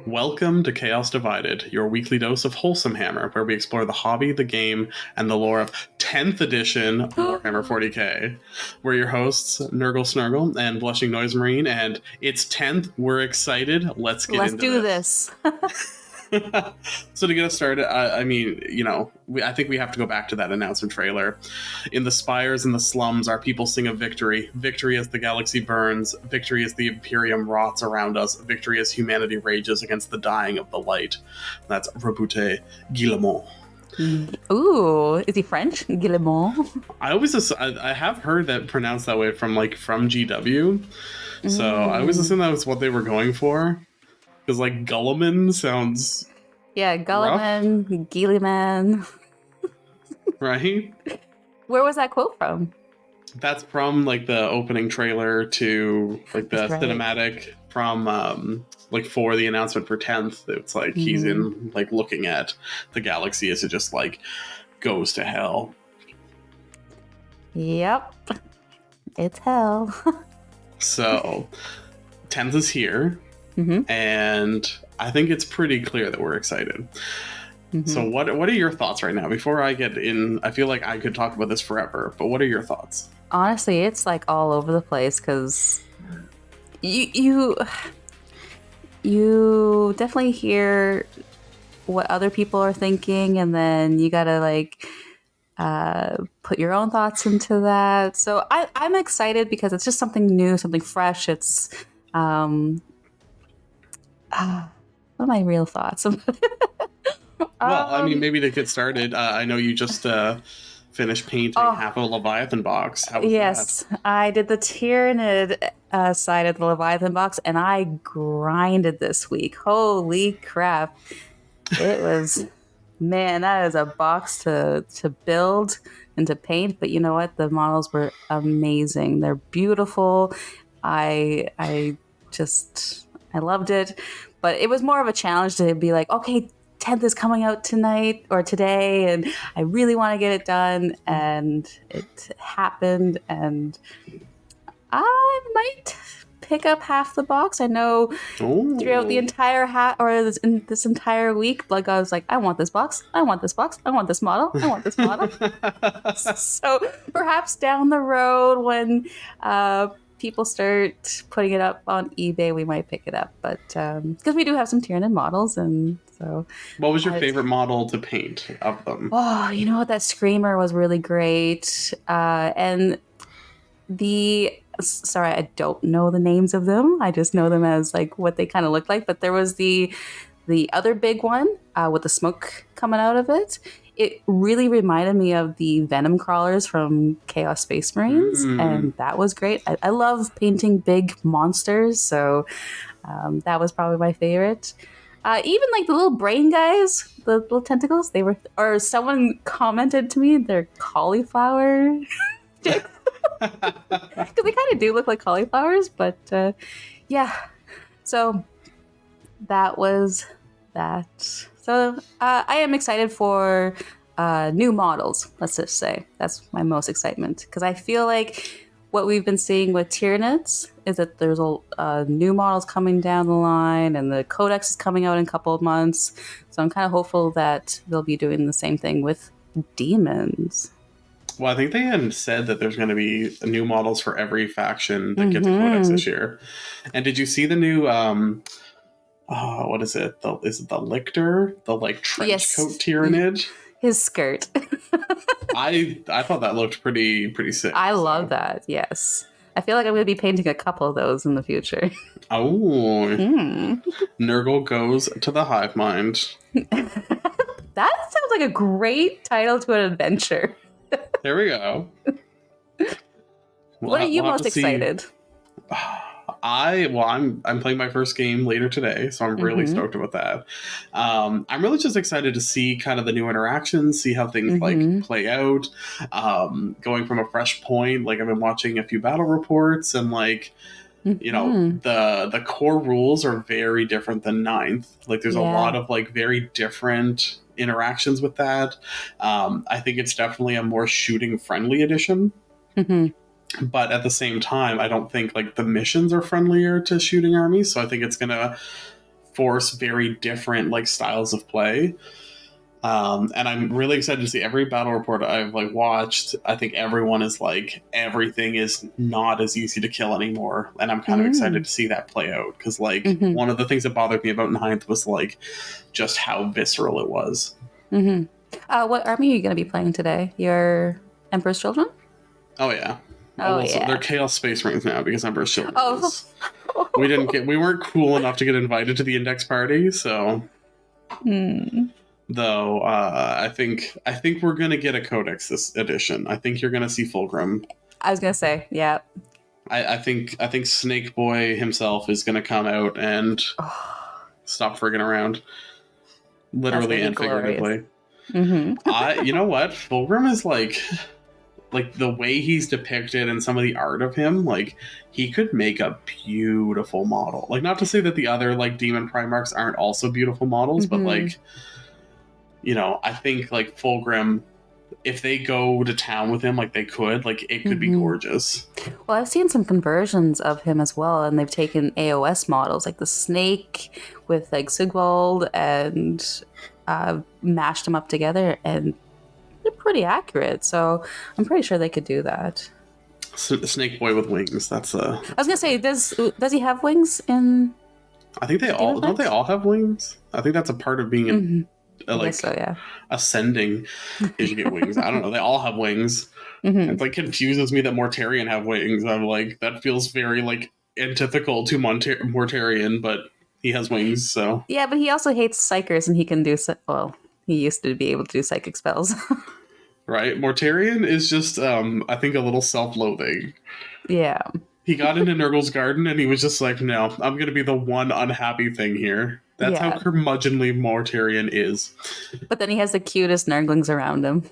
Welcome to Chaos Divided, your weekly dose of WholesomeHammer, where we explore the hobby, the game, and the lore of 10th edition Warhammer 40k. We're your hosts, Nurgle Snurgle and BlushingNoiseMarine, and it's 10th. We're excited. Let's Let's do this. So to get us started, I think we have to go back to that announcement trailer. In the spires and the slums, our people sing of victory. Victory as the galaxy burns. Victory as the Imperium rots around us. Victory as humanity rages against the dying of the light. That's Reboute Guillemot. Ooh, is he French? Guillemot. I have heard that pronounced that way from GW. So I always assumed that was what they were going for. Because, Gulliman sounds... Yeah, Gulliman, Guilliman. Right? Where was that quote from? That's from, the opening trailer to, the cinematic from, for the announcement for 10th. It's he's in, looking at the galaxy as it just, goes to hell. Yep. It's hell. So, 10th is here. And I think it's pretty clear that we're excited. So what are your thoughts right now? Before I get in, I feel like I could talk about this forever, but what are your thoughts? Honestly, it's all over the place because you definitely hear what other people are thinking, and then you gotta put your own thoughts into that. So I'm excited because it's just something new, something fresh. It's what are my real thoughts? Maybe to get started, I know you just finished painting half of a Leviathan box. How was that? I did the Tyranid side of the Leviathan box, and I grinded this week. Holy crap. It was, man, that is a box to build and to paint, but you know what? The models were amazing. They're beautiful. I loved it, but it was more of a challenge to be okay, 10th is coming out tonight or today, and I really want to get it done, and it happened, and I might pick up half the box. I know throughout the entire this entire week, Blood God was I want this box, I want this box, I want this model, I want this model. So perhaps down the road when people start putting it up on eBay, we might pick it up, but because we do have some Tyranid models, and so. What was your favorite model to paint of them? Oh, you know what? That Screamer was really great, and sorry, I don't know the names of them. I just know them as what they kind of look like. But there was the other big one with the smoke coming out of it. It really reminded me of the Venom crawlers from Chaos Space Marines, and that was great. I love painting big monsters, so that was probably my favorite. Even the little brain guys, the little tentacles, or someone commented to me, they're cauliflower sticks. Because they kind of do look like cauliflowers, but yeah. So that was that. So I am excited for new models, let's just say. That's my most excitement. Because I feel like what we've been seeing with Tyranids is that there's new models coming down the line, and the Codex is coming out in a couple of months. So I'm kind of hopeful that they'll be doing the same thing with demons. Well, I think they had said that there's going to be new models for every faction that gets a Codex this year. And did you see the new... what is it? Is it the Lictor? The trench coat Tyranid? His skirt. I thought that looked pretty sick. I love that, yes. I feel like I'm going to be painting a couple of those in the future. Oh. Nurgle goes to the hive mind. That sounds like a great title to an adventure. There we go. What are you most excited? I'm playing my first game later today, so I'm really stoked about that. I'm really just excited to see kind of the new interactions, see how things play out. Going from a fresh point, I've been watching a few battle reports, and the core rules are very different than 9th. There's a lot of very different interactions with that. I think it's definitely a more shooting friendly edition. But at the same time, I don't think the missions are friendlier to shooting armies. So I think it's going to force very different like styles of play. And I'm really excited to see every battle report I've like watched. I think everyone is like everything is not as easy to kill anymore, and I'm kind of excited to see that play out because like one of the things that bothered me about Ninth was like just how visceral it was. What army are you going to be playing today? Your Emperor's Children? Oh yeah. Oh So yeah. they're Chaos Space Marines now because Emperor's Children. Oh. We weren't cool enough to get invited to the index party, so. Though I think we're gonna get a codex this edition. I think you're gonna see Fulgrim. I was gonna say, yeah. I think Snake Boy himself is gonna come out and stop frigging around, literally and figuratively. You know what? Fulgrim is like the way he's depicted and some of the art of him, like he could make a beautiful model. Like not to say that the other like Demon Primarchs aren't also beautiful models, but like. You know, I think like Fulgrim, if they go to town with him like they could, like it could be gorgeous. Well, I've seen some conversions of him as well, and they've taken AOS models like the snake with like Sigvald and mashed them up together, and they're pretty accurate. So I'm pretty sure they could do that. Snake Boy with wings. That's I was gonna say, does he have wings in? I think they all don't. They all have wings. I think that's a part of being in. Like so, yeah. Ascending is you get wings. I don't know. They all have wings. It like confuses me that Mortarion have wings. I'm like that feels very like antithetical to Mortarion, but he has wings. So yeah, but he also hates psychers, and he can do he used to be able to do psychic spells. Right, Mortarion is just I think a little self-loathing. Yeah. He got into Nurgle's garden and he was just like, no, I'm gonna be the one unhappy thing here. That's how curmudgeonly Mortarion is. But then he has the cutest Nurglings around him.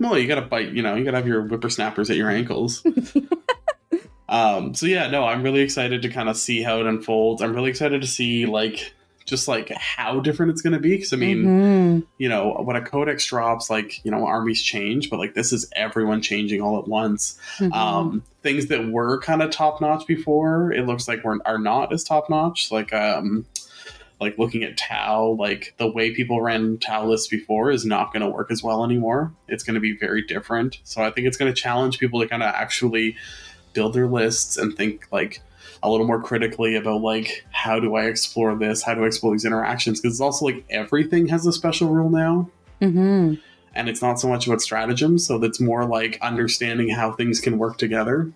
Well, you gotta bite, you gotta have your whippersnappers at your ankles. So yeah, no, I'm really excited to kind of see how it unfolds. I'm really excited to see just how different it's going to be. Because I mean, when a codex drops, armies change, but this is everyone changing all at once. Things that were kind of top notch before, it looks like are not as top notch. Like looking at Tau, the way people ran Tau lists before is not going to work as well anymore. It's going to be very different. So I think it's going to challenge people to kind of actually build their lists and think a little more critically about how do I explore this? How do I explore these interactions? Because it's also everything has a special rule now. And it's not so much about stratagems. So that's more understanding how things can work together.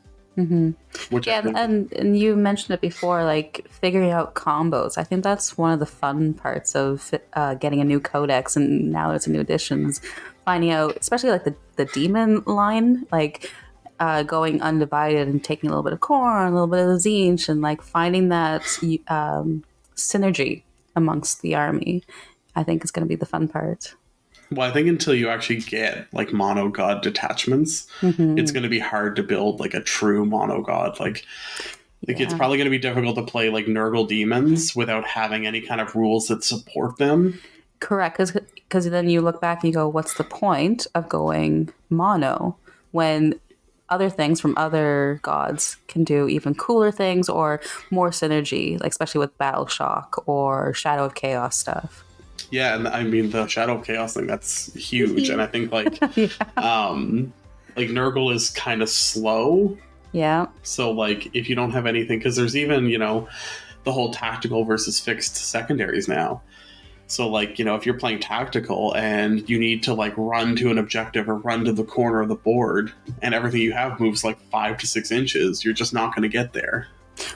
Which and you mentioned it before, figuring out combos. I think that's one of the fun parts of getting a new codex, and now it's a new editions. Finding out, especially the demon line, going undivided and taking a little bit of Khorne, a little bit of the Tzeentch, and finding that synergy amongst the army. I think is going to be the fun part. Well, I think until you actually get mono god detachments, it's going to be hard to build a true mono god. It's probably going to be difficult to play Nurgle demons without having any kind of rules that support them. Correct, because then you look back and you go, what's the point of going mono when other things from other gods can do even cooler things or more synergy, especially with Battle Shock or Shadow of Chaos stuff. Yeah, and I mean the Shadow of Chaos thing, that's huge. And I think Nurgle is kind of slow. Yeah. So if you don't have anything, because there's even, the whole tactical versus fixed secondaries now. So if you're playing tactical and you need to run to an objective or run to the corner of the board and everything you have moves 5 to 6 inches, you're just not going to get there.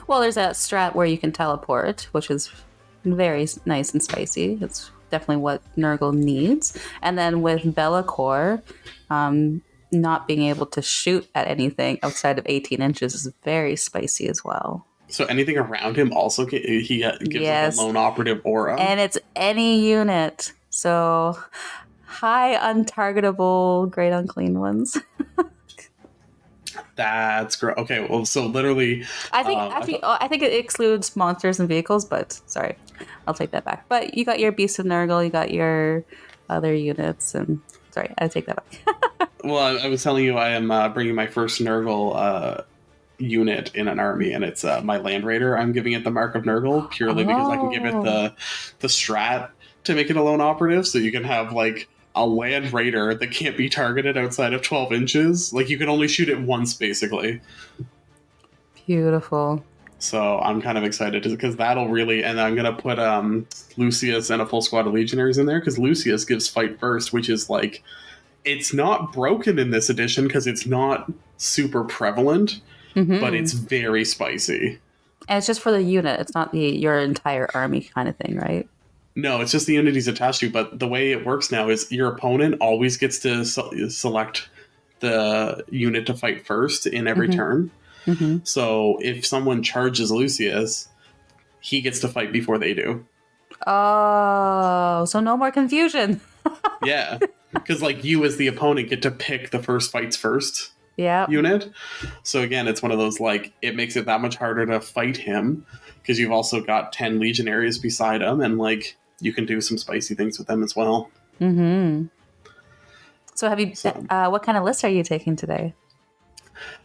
Well, there's that strat where you can teleport, which is very nice and spicy. It's definitely what Nurgle needs. And then with Be'lakor, not being able to shoot at anything outside of 18 inches is very spicy as well. So anything around him also he gives a lone operative aura. And it's any unit. So high untargetable great unclean ones. That's great. Okay, well, so literally, I think it excludes monsters and vehicles, but sorry, I'll take that back. But you got your Beast of Nurgle, you got your other units, and sorry, I take that back. Well, I was telling you I am bringing my first Nurgle unit in an army, and it's my Land Raider. I'm giving it the Mark of Nurgle purely because I can give it the strat to make it a lone operative, so you can have like a Land Raider that can't be targeted outside of 12 inches. Like, you can only shoot it once, basically. Beautiful. So I'm kind of excited because that'll really, and I'm gonna put Lucius and a full squad of Legionaries in there because Lucius gives fight first, which is like, it's not broken in this edition because it's not super prevalent, but it's very spicy. And it's just for the unit. It's not your entire army kind of thing, right? No, it's just the unit he's attached to. But the way it works now is your opponent always gets to select the unit to fight first in every turn. So if someone charges Lucius, he gets to fight before they do. Oh, so no more confusion. Yeah, because like you as the opponent get to pick the first fights first unit. So again, it's one of those, like, it makes it that much harder to fight him because you've also got 10 Legionaries beside him, and like you can do some spicy things with them as well. So have you? What kind of list are you taking today?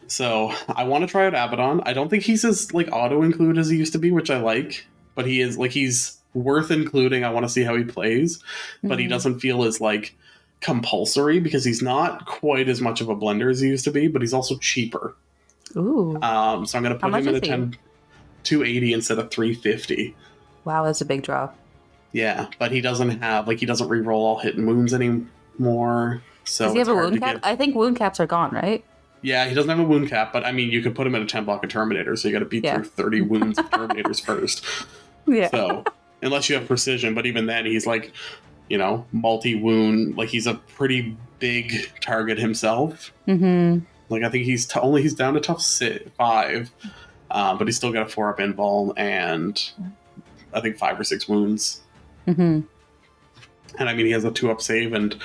So I want to try out Abaddon. I don't think he's as like auto include as he used to be, which I like. But he is like, he's worth including. I want to see how he plays, but he doesn't feel as like compulsory because he's not quite as much of a blender as he used to be. But he's also cheaper. Ooh. So I'm going to put him in a 280 instead of 350. Wow, that's a big drop. Yeah, but he doesn't have he doesn't reroll all hit and wounds anymore. So does he have a wound cap? I think wound caps are gone, right? Yeah, he doesn't have a wound cap, but I mean, you could put him in a 10 block of Terminator, so you got to beat through 30 wounds of Terminators first. Yeah. So, unless you have precision, but even then, he's like, multi-wound. Like, he's a pretty big target himself. Like, I think he's down to tough 5, but he's still got a 4-up invul and I think 5 or 6 wounds. And I mean, he has a 2-up save, and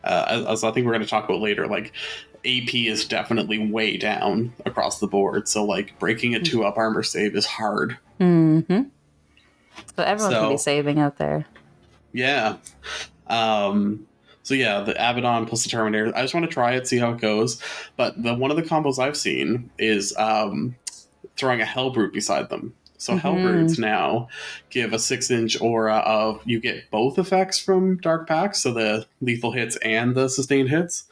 as I think we're going to talk about later, like, AP is definitely way down across the board, so like breaking a 2-up armor save is hard. So everyone can be saving out there. Yeah. So yeah, the Abaddon plus the Terminator. I just want to try it, see how it goes. But one of the combos I've seen is throwing a Hellbrute beside them. So Hellbrutes now give a 6-inch aura of, you get both effects from Dark Pact, so the lethal hits and the sustained hits.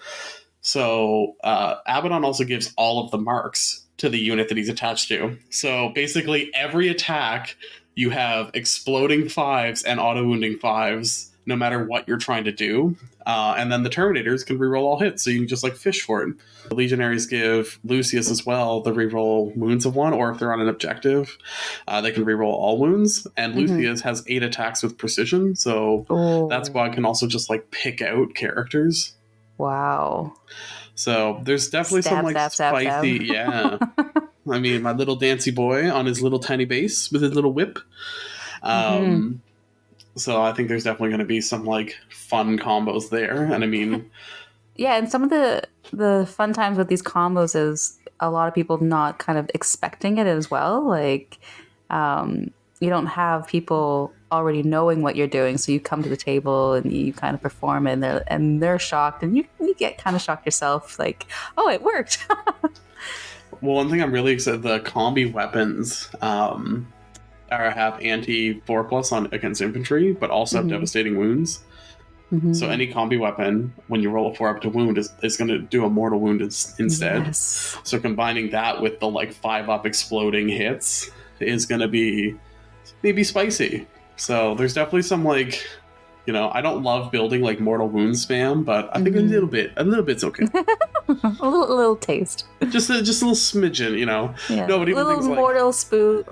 So Abaddon also gives all of the marks to the unit that he's attached to. So basically every attack, you have exploding 5s and auto-wounding 5s, no matter what you're trying to do. And then the Terminators can reroll all hits, so you can just like fish for it. The Legionaries give Lucius as well the reroll wounds of 1, or if they're on an objective, they can reroll all wounds. And Lucius has 8 attacks with precision, so that squad can also just like pick out characters. Wow. So there's definitely some like spicy, yeah. I mean, my little dancy boy on his little tiny base with his little whip. So I think there's definitely going to be some like fun combos there, and I mean, yeah, and some of the fun times with these combos is a lot of people not kind of expecting it as well. Like, you don't have people already knowing what you're doing, so you come to the table and you kind of perform, and they're shocked, and you get kind of shocked yourself, like, oh, it worked. Well, one thing I'm really excited, the combi weapons have anti 4+ on against infantry, but also have devastating wounds. So any combi weapon, when you roll a 4-up to wound, is going to do a mortal wound instead. Yes. So combining that with the like 5-up exploding hits is going to be maybe spicy. So there's definitely some like, I don't love building like mortal wound spam, but I think a little bit's okay. a little taste. Just a little smidgen, Yeah. No, but even little things like mortal spoon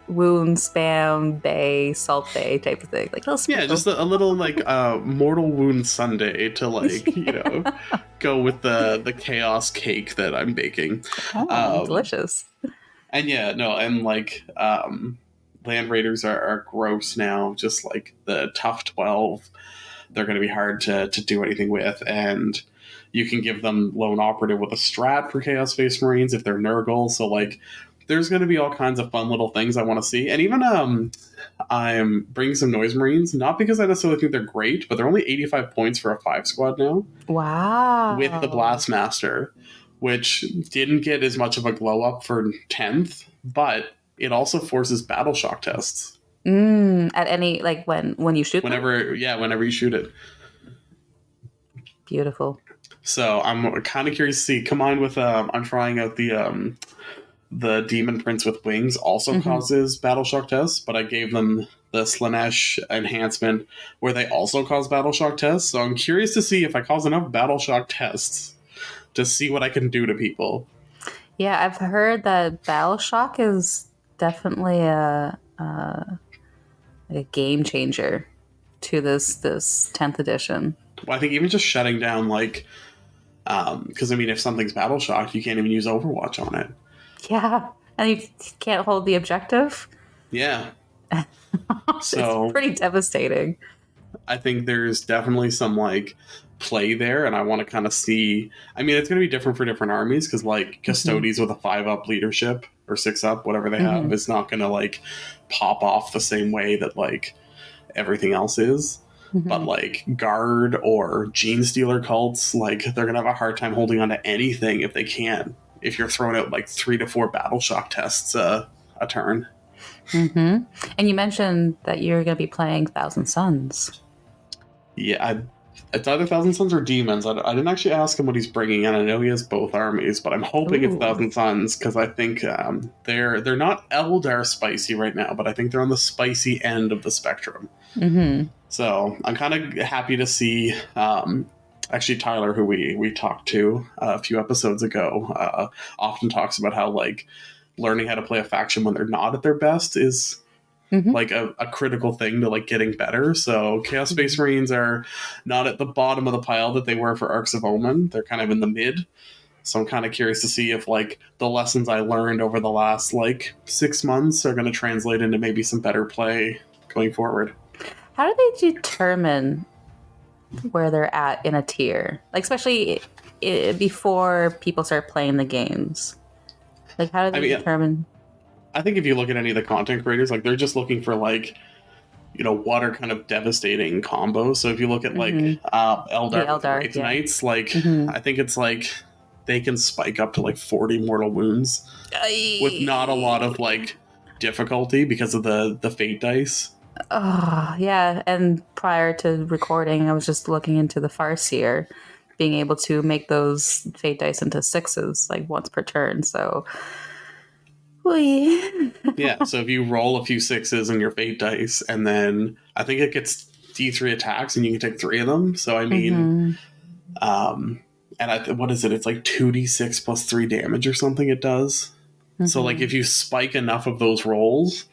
wound spam bay, salt bay type of thing, like little sprinkles. Yeah, just a little like mortal wound sundae to like go with the chaos cake that I'm baking. Delicious. And yeah, no, and like Land Raiders are gross now. Just like the tough 12, they're going to be hard to do anything with, and you can give them lone operative with a strat for Chaos Space Marines if they're Nurgle. So like, there's going to be all kinds of fun little things I want to see. And even I'm bringing some Noise Marines, not because I necessarily think they're great, but they're only 85 points for a 5 squad now. Wow. With the Blastmaster, which didn't get as much of a glow up for 10th, but it also forces battle shock tests. At any, like when you shoot them? Whenever you shoot it. Beautiful. So I'm kind of curious to see. Combined with I'm trying out the Demon Prince with Wings also causes battle shock tests, but I gave them the Slanesh enhancement where they also cause battle shock tests. So I'm curious to see if I cause enough battle shock tests to see what I can do to people. Yeah, I've heard that battle shock is definitely a game changer to this 10th edition. Well, I think even just shutting down, like, because I mean, if something's battle shocked, you can't even use Overwatch on it. Yeah, and you can't hold the objective. Yeah. So it's pretty devastating. I think there's definitely some like play there, and I want to kind of see. I mean, it's going to be different for different armies because like Custodes with a 5-up leadership or 6-up, whatever they have, is not going to like pop off the same way that like everything else is. But like guard or gene stealer cults, like they're going to have a hard time holding on to anything if they can. If you're throwing out like 3 to 4 battle shock tests a turn. And you mentioned that you're going to be playing Thousand Suns. Yeah, it's either Thousand Suns or Demons. I didn't actually ask him what he's bringing in. I know he has both armies, but I'm hoping it's Thousand Suns because I think they're not Eldar spicy right now, but I think they're on the spicy end of the spectrum. So I'm kind of happy to see. Actually, Tyler, who we talked to a few episodes ago, often talks about how like learning how to play a faction when they're not at their best is like a critical thing to like getting better. So Chaos Space Marines are not at the bottom of the pile that they were for Arcs of Omen. They're kind of in the mid. So I'm kind of curious to see if like the lessons I learned over the last like 6 months are going to translate into maybe some better play going forward. How do they determine where they're at in a tier? Like, especially before people start playing the games. Like, how do they determine? I think if you look at any of the content creators, like they're just looking for like, you know, what are kind of devastating combos. So if you look at like Eldar Wraith Knights, like I think it's like they can spike up to like 40 mortal wounds with not a lot of like difficulty because of the fate dice. Oh, yeah. And prior to recording, I was just looking into the Farseer being able to make those fate dice into 6s, like once per turn. So, yeah. So if you roll a few 6s in your fate dice, and then I think it gets D3 attacks, and you can take 3 of them. So I mean, and what is it? It's like 2d6 plus 3 damage or something. It does. So like if you spike enough of those rolls,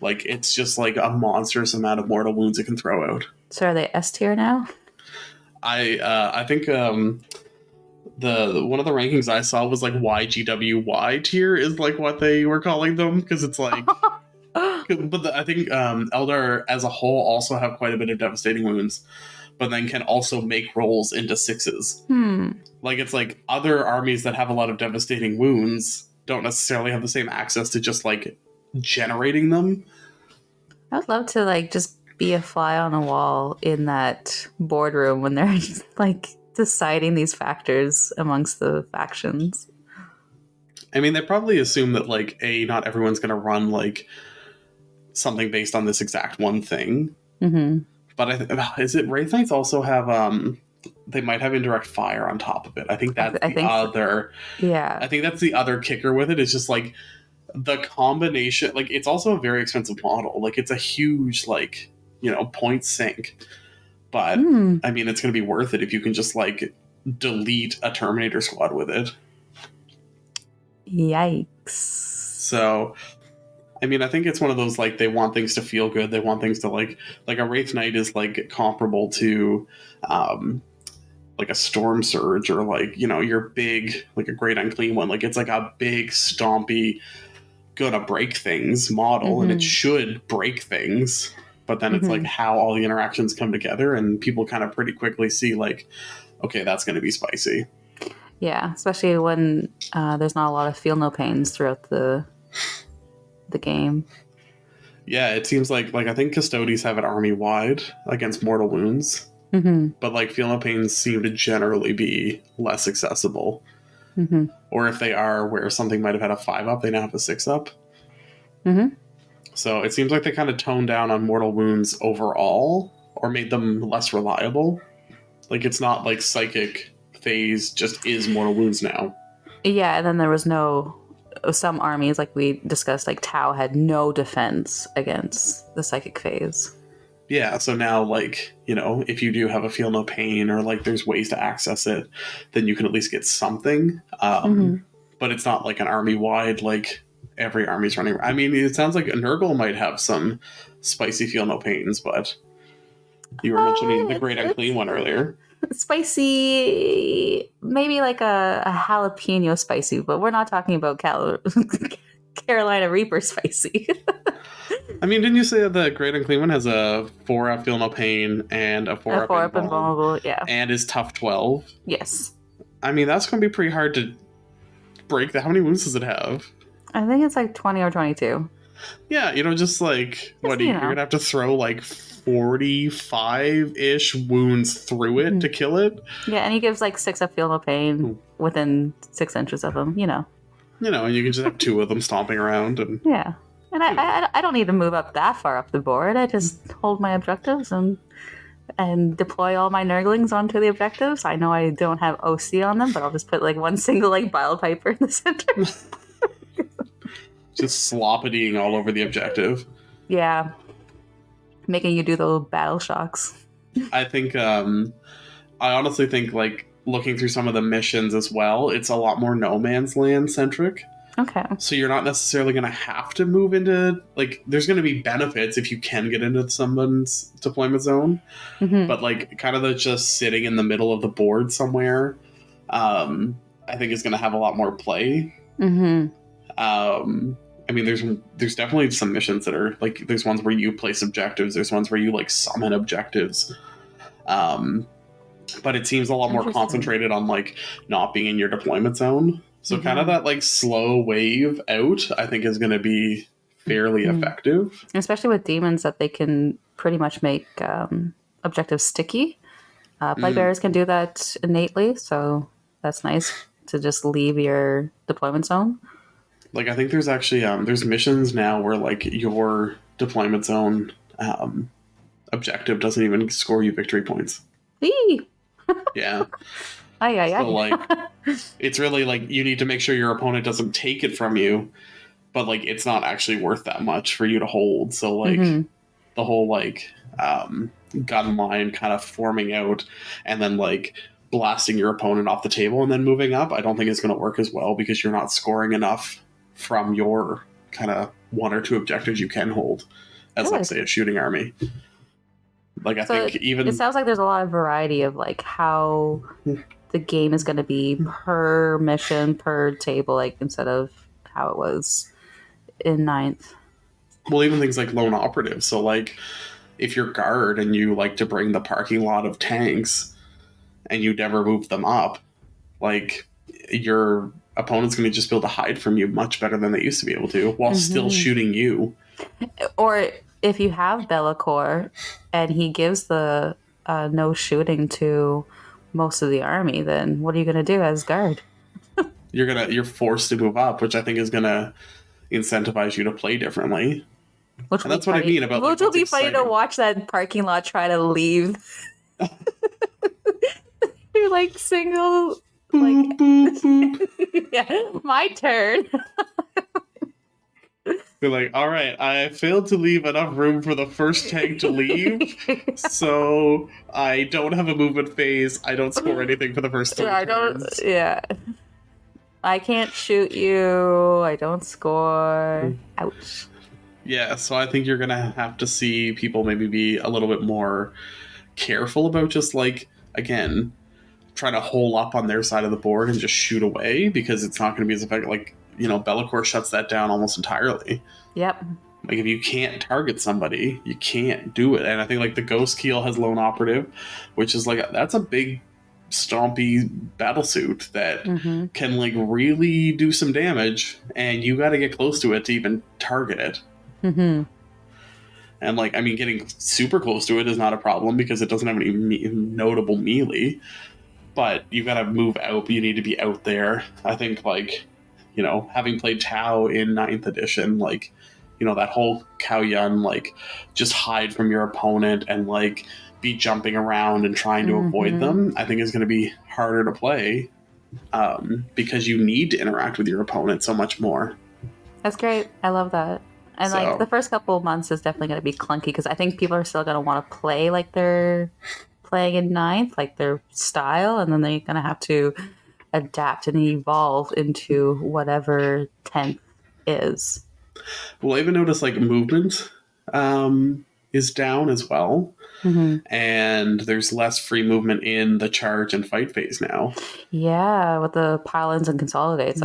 like it's just like a monstrous amount of mortal wounds it can throw out. So are they S tier now? I think the one of the rankings I saw was like YGWY tier is like what they were calling them, because it's like but I think Eldar as a whole also have quite a bit of devastating wounds, but then can also make rolls into 6s. Like it's like other armies that have a lot of devastating wounds don't necessarily have the same access to just like generating them. I would love to like just be a fly on a wall in that boardroom when they're like deciding these factors amongst the factions. I mean, they probably assume that like not everyone's going to run like something based on this exact one thing. But is it Wraith Knights also have they might have indirect fire on top of it. I think that's I think that's the other kicker with it. It's just like the combination, like it's also a very expensive model. Like it's a huge like, you know, point sink. But I mean, it's going to be worth it if you can just like delete a Terminator squad with it. Yikes. So I mean, I think it's one of those like they want things to feel good. They want things to like a Wraith Knight is like comparable to like a Storm Surge, or like, you know, your big, like a Great Unclean One. Like it's like a big stompy gonna break things model, and it should break things, but then it's like how all the interactions come together, and people kind of pretty quickly see like, okay, that's going to be spicy. Yeah, especially when there's not a lot of feel no pains throughout the game. Yeah, it seems like I think Custodes have it army wide against mortal wounds, but like feel no pains seem to generally be less accessible. Mm-hmm. Or if they are where something might have had a 5 up, they now have a 6 up. Mm-hmm. So it seems like they kind of toned down on mortal wounds overall, or made them less reliable. Like, it's not like psychic phase just is mortal wounds now. Yeah, and then there was some armies, like we discussed, like Tau had no defense against the psychic phase. Yeah, so now, like, if you do have a feel no pain, or like there's ways to access it, then you can at least get something. But it's not like an army-wide, like, every army's running. I mean, it sounds like Nurgle might have some spicy feel no pains, but you were mentioning the Great Unclean one earlier. Spicy, maybe like a jalapeno spicy, but we're not talking about Carolina Reaper spicy. I mean, didn't you say that the Great Unclean one has a 4-up feel no pain and a 4-up invulnerable, yeah. And is tough 12? Yes. I mean, that's going to be pretty hard to break. How many wounds does it have? I think it's like 20 or 22. Yeah, just like, what, you're going to have to throw like 45-ish wounds through it to kill it? Yeah, and he gives like 6 up feel no pain within 6 inches of him, and you can just have 2 of them stomping around. And yeah. And I don't need to move up that far up the board. I just hold my objectives and deploy all my Nurglings onto the objectives. I know I don't have OC on them, but I'll just put like one single like Bile Piper in the center. Just sloppetying all over the objective. Yeah. Making you do the battle shocks. I think, I honestly think, like, looking through some of the missions as well, it's a lot more No Man's Land centric. Okay. So you're not necessarily going to have to move into, like, there's going to be benefits if you can get into someone's deployment zone. But, like, kind of the just sitting in the middle of the board somewhere, I think is going to have a lot more play. I mean, there's definitely some missions that are, like, there's ones where you place objectives, there's ones where you, like, summon objectives. But it seems a lot more concentrated on, like, not being in your deployment zone. So kind of that, like, slow wave out, I think, is going to be fairly effective. Especially with demons, that they can pretty much make objectives sticky. Plague bearers can do that innately, so that's nice to just leave your deployment zone. Like, I think there's actually there's missions now where, like, your deployment zone objective doesn't even score you victory points. Yeah. So, like, it's really, like, you need to make sure your opponent doesn't take it from you, but, like, it's not actually worth that much for you to hold. So, like, the whole, like, gun line kind of forming out and then, like, blasting your opponent off the table and then moving up, I don't think it's going to work as well because you're not scoring enough from your kind of 1 or 2 objectives you can hold as, like, say, a shooting army. Like, I think even... It sounds like there's a lot of variety of, like, how the game is going to be per mission, per table, like, instead of how it was in 9th. Well, even things like lone operative. So, like, if you're guard and you like to bring the parking lot of tanks and you never move them up, like, your opponent's going to just be able to hide from you much better than they used to be able to while still shooting you. Or if you have Be'lakor and he gives the no shooting to most of the army, then what are you going to do as guard? You're forced to move up, which I think is going to incentivize you to play differently. And that's what I mean about, like, which will be funny to watch that parking lot try to leave. You're like single, like, yeah, my turn. They're like, all right, I failed to leave enough room for the first tank to leave, so I don't have a movement phase. I don't score anything for the first 3 turns. I can't shoot you. I don't score. Ouch. Yeah, so I think you're going to have to see people maybe be a little bit more careful about just, like, again, trying to hole up on their side of the board and just shoot away, because it's not going to be as effective. Like, Be'lakor shuts that down almost entirely. Yep. Like, if you can't target somebody, you can't do it. And I think, like, the Ghost Keel has lone operative, which is, like, that's a big stompy battlesuit that can, like, really do some damage, and you got to get close to it to even target it. And, like, I mean, getting super close to it is not a problem because it doesn't have any notable melee. but you got to move out. You need to be out there. I think, having played Tau in 9th edition, that whole Kao Yun, just hide from your opponent and, be jumping around and trying to avoid them, I think is going to be harder to play because you need to interact with your opponent so much more. That's great. I love that. And the first couple of months is definitely going to be clunky because I think people are still going to want to play like they're playing in 9th, like their style, and then they're going to have to adapt and evolve into whatever 10th is. Well, I even noticed movement is down as well. And there's less free movement in the charge and fight phase now. Yeah, with the pile-ins and consolidates,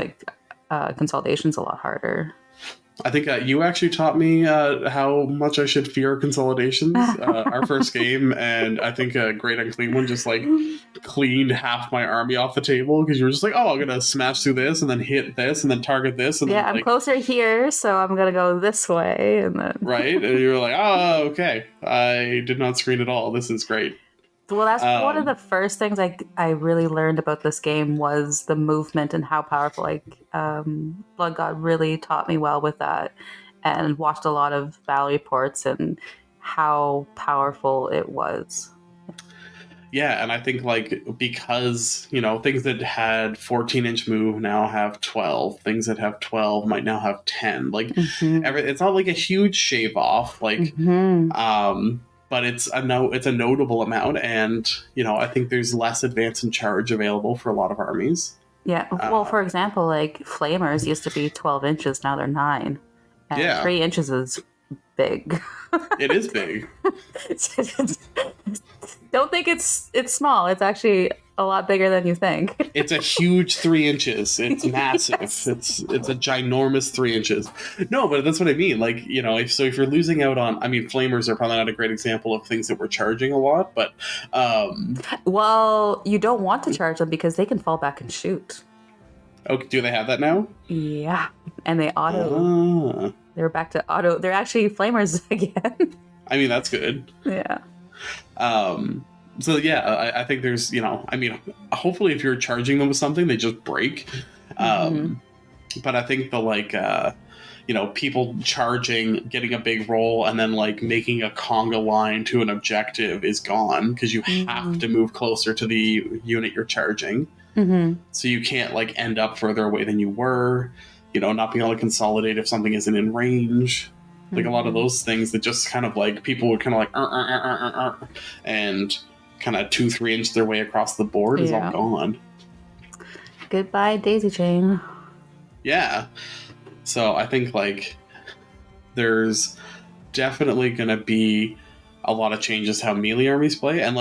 consolidation's a lot harder. I think you actually taught me how much I should fear consolidations our first game, and I think a Great Unclean One just cleaned half my army off the table because you were just I'm gonna smash through this and then hit this and then target this. And yeah, then, I'm closer here, so I'm gonna go this way, and then right, and you were like, oh, okay, I did not screen at all. This is great. Well, that's one of the first things I really learned about this game was the movement and how powerful. Blood God really taught me well with that, and watched a lot of battle reports and how powerful it was. Yeah, and I think because things that had 14-inch move now have 12. Things that have 12 might now have 10. It's not a huge shave off. But it's a notable amount, and I think there's less advance and charge available for a lot of armies. Yeah, well, for example, Flamers used to be 12 inches, now they're 9. And 3 inches is big. It is big. Don't think it's small. It's actually a lot bigger than you think. It's a huge 3 inches. It's massive. Yes. It's a ginormous 3 inches. No, but that's what I mean. If you're losing out on, Flamers are probably not a great example of things that we're charging a lot, but well, you don't want to charge them because they can fall back and shoot. Oh, do they have that now? Yeah, and they auto. They're back to auto. They're actually Flamers again. That's good. Yeah. So yeah, I think there's, hopefully if you're charging them with something, they just break. But I think the people charging, getting a big roll, and then making a conga line to an objective is gone because you have to move closer to the unit you're charging. So you can't end up further away than you were. Not being able to consolidate if something isn't in range. A lot of those things that just kind of people would kind of and kind of 2-3 inch their way across the board is all gone. Goodbye, daisy chain. Yeah. So I think there's definitely going to be a lot of changes how melee armies play, and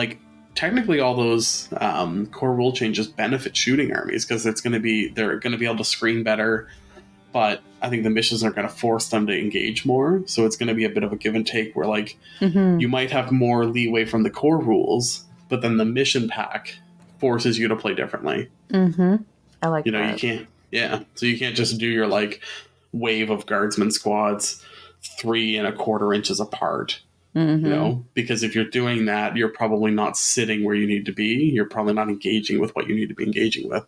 technically all those core rule changes benefit shooting armies because they're going to be able to screen better. But I think the missions are going to force them to engage more. So it's going to be a bit of a give and take where you might have more leeway from the core rules, but then the mission pack forces you to play differently. I like that. You can't. Yeah. So you can't just do your wave of guardsman squads 3 1/4 inches apart. Because if you're doing that, you're probably not sitting where you need to be. You're probably not engaging with what you need to be engaging with.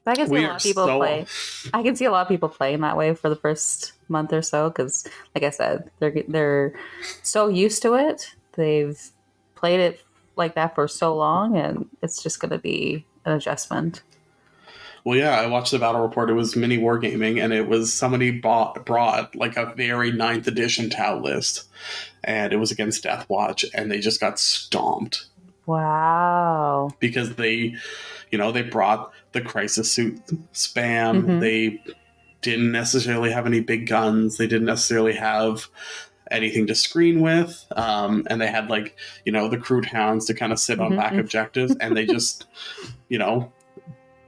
I can see a lot of people play. I can see a lot of people playing that way for the first month or so because, like I said, they're so used to it. They've played it like that for so long, and it's just going to be an adjustment. Well, yeah, I watched the battle report. It was mini wargaming, and it was somebody brought a very 9th edition Tau list, and it was against Deathwatch, and they just got stomped. Wow! Because they brought the crisis suit spam. They didn't necessarily have any big guns. They didn't necessarily have anything to screen with, and they had the crude hounds to kind of sit on back objectives, and they just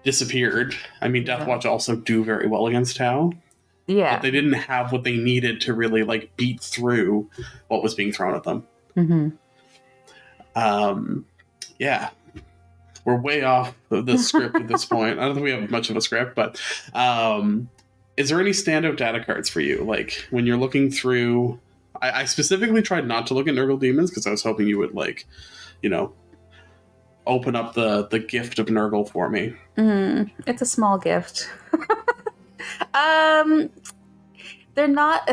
disappeared. Deathwatch also do very well against Tau. Yeah, but they didn't have what they needed to really beat through what was being thrown at them. Yeah, we're way off the script at this point. I don't think we have much of a script, but is there any standout data cards for you? When you're looking through, I specifically tried not to look at Nurgle Demons because I was hoping you would open up the gift of Nurgle for me? It's a small gift. um, they're not.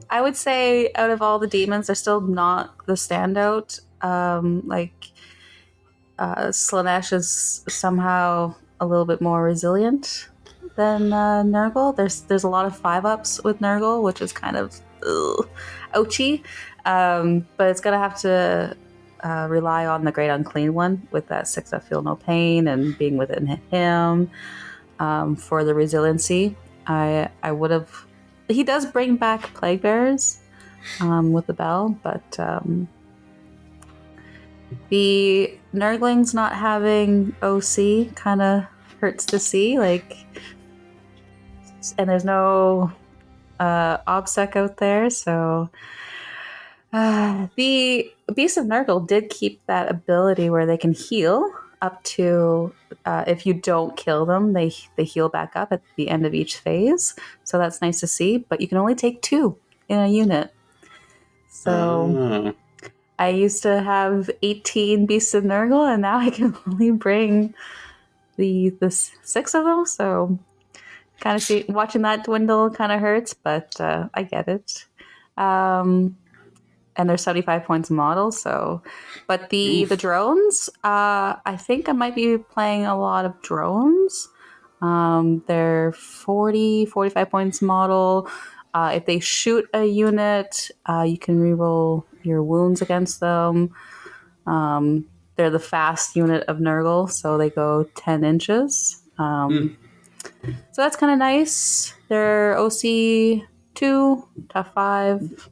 I would say out of all the demons, they're still not the standout. Slanesh is somehow a little bit more resilient than Nurgle. There's a lot of 5-ups with Nurgle, which is kind of ouchy. But it's gonna have to rely on the Great Unclean One with that 6-up Feel No Pain and being within him for the resiliency. I would have. He does bring back Plague Bearers with the bell, but the Nurglings not having OC kind of hurts to see. Like, and there's no OBSEC out there, so the Beast of Nurgle did keep that ability where they can heal up to if you don't kill them, they heal back up at the end of each phase. So that's nice to see. But you can only take 2 in a unit. So I used to have 18 Beasts of Nurgle, and now I can only bring the 6 of them. So kind of watching that dwindle kind of hurts, but I get it. And there's 75 points model. So, but the drones, I think I might be playing a lot of drones. They're 45 points model. If they shoot a unit, you can reroll your wounds against them. They're the fast unit of Nurgle, so they go 10 inches. So that's kind of nice. They're OC 2, tough 5.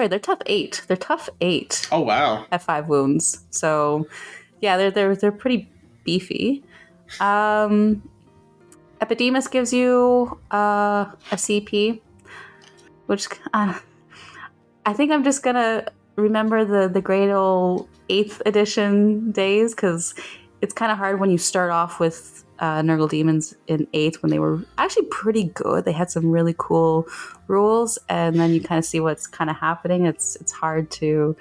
They're tough 8. They're tough 8. Oh wow! At 5 wounds. So, yeah, they're pretty beefy. Epidemus gives you a CP, which I think I'm just gonna remember the great old 8th edition days, because it's kind of hard when you start off with Nurgle Demons in 8th when they were actually pretty good. They had some really cool rules, and then you kind of see what's kind of happening. It's hard to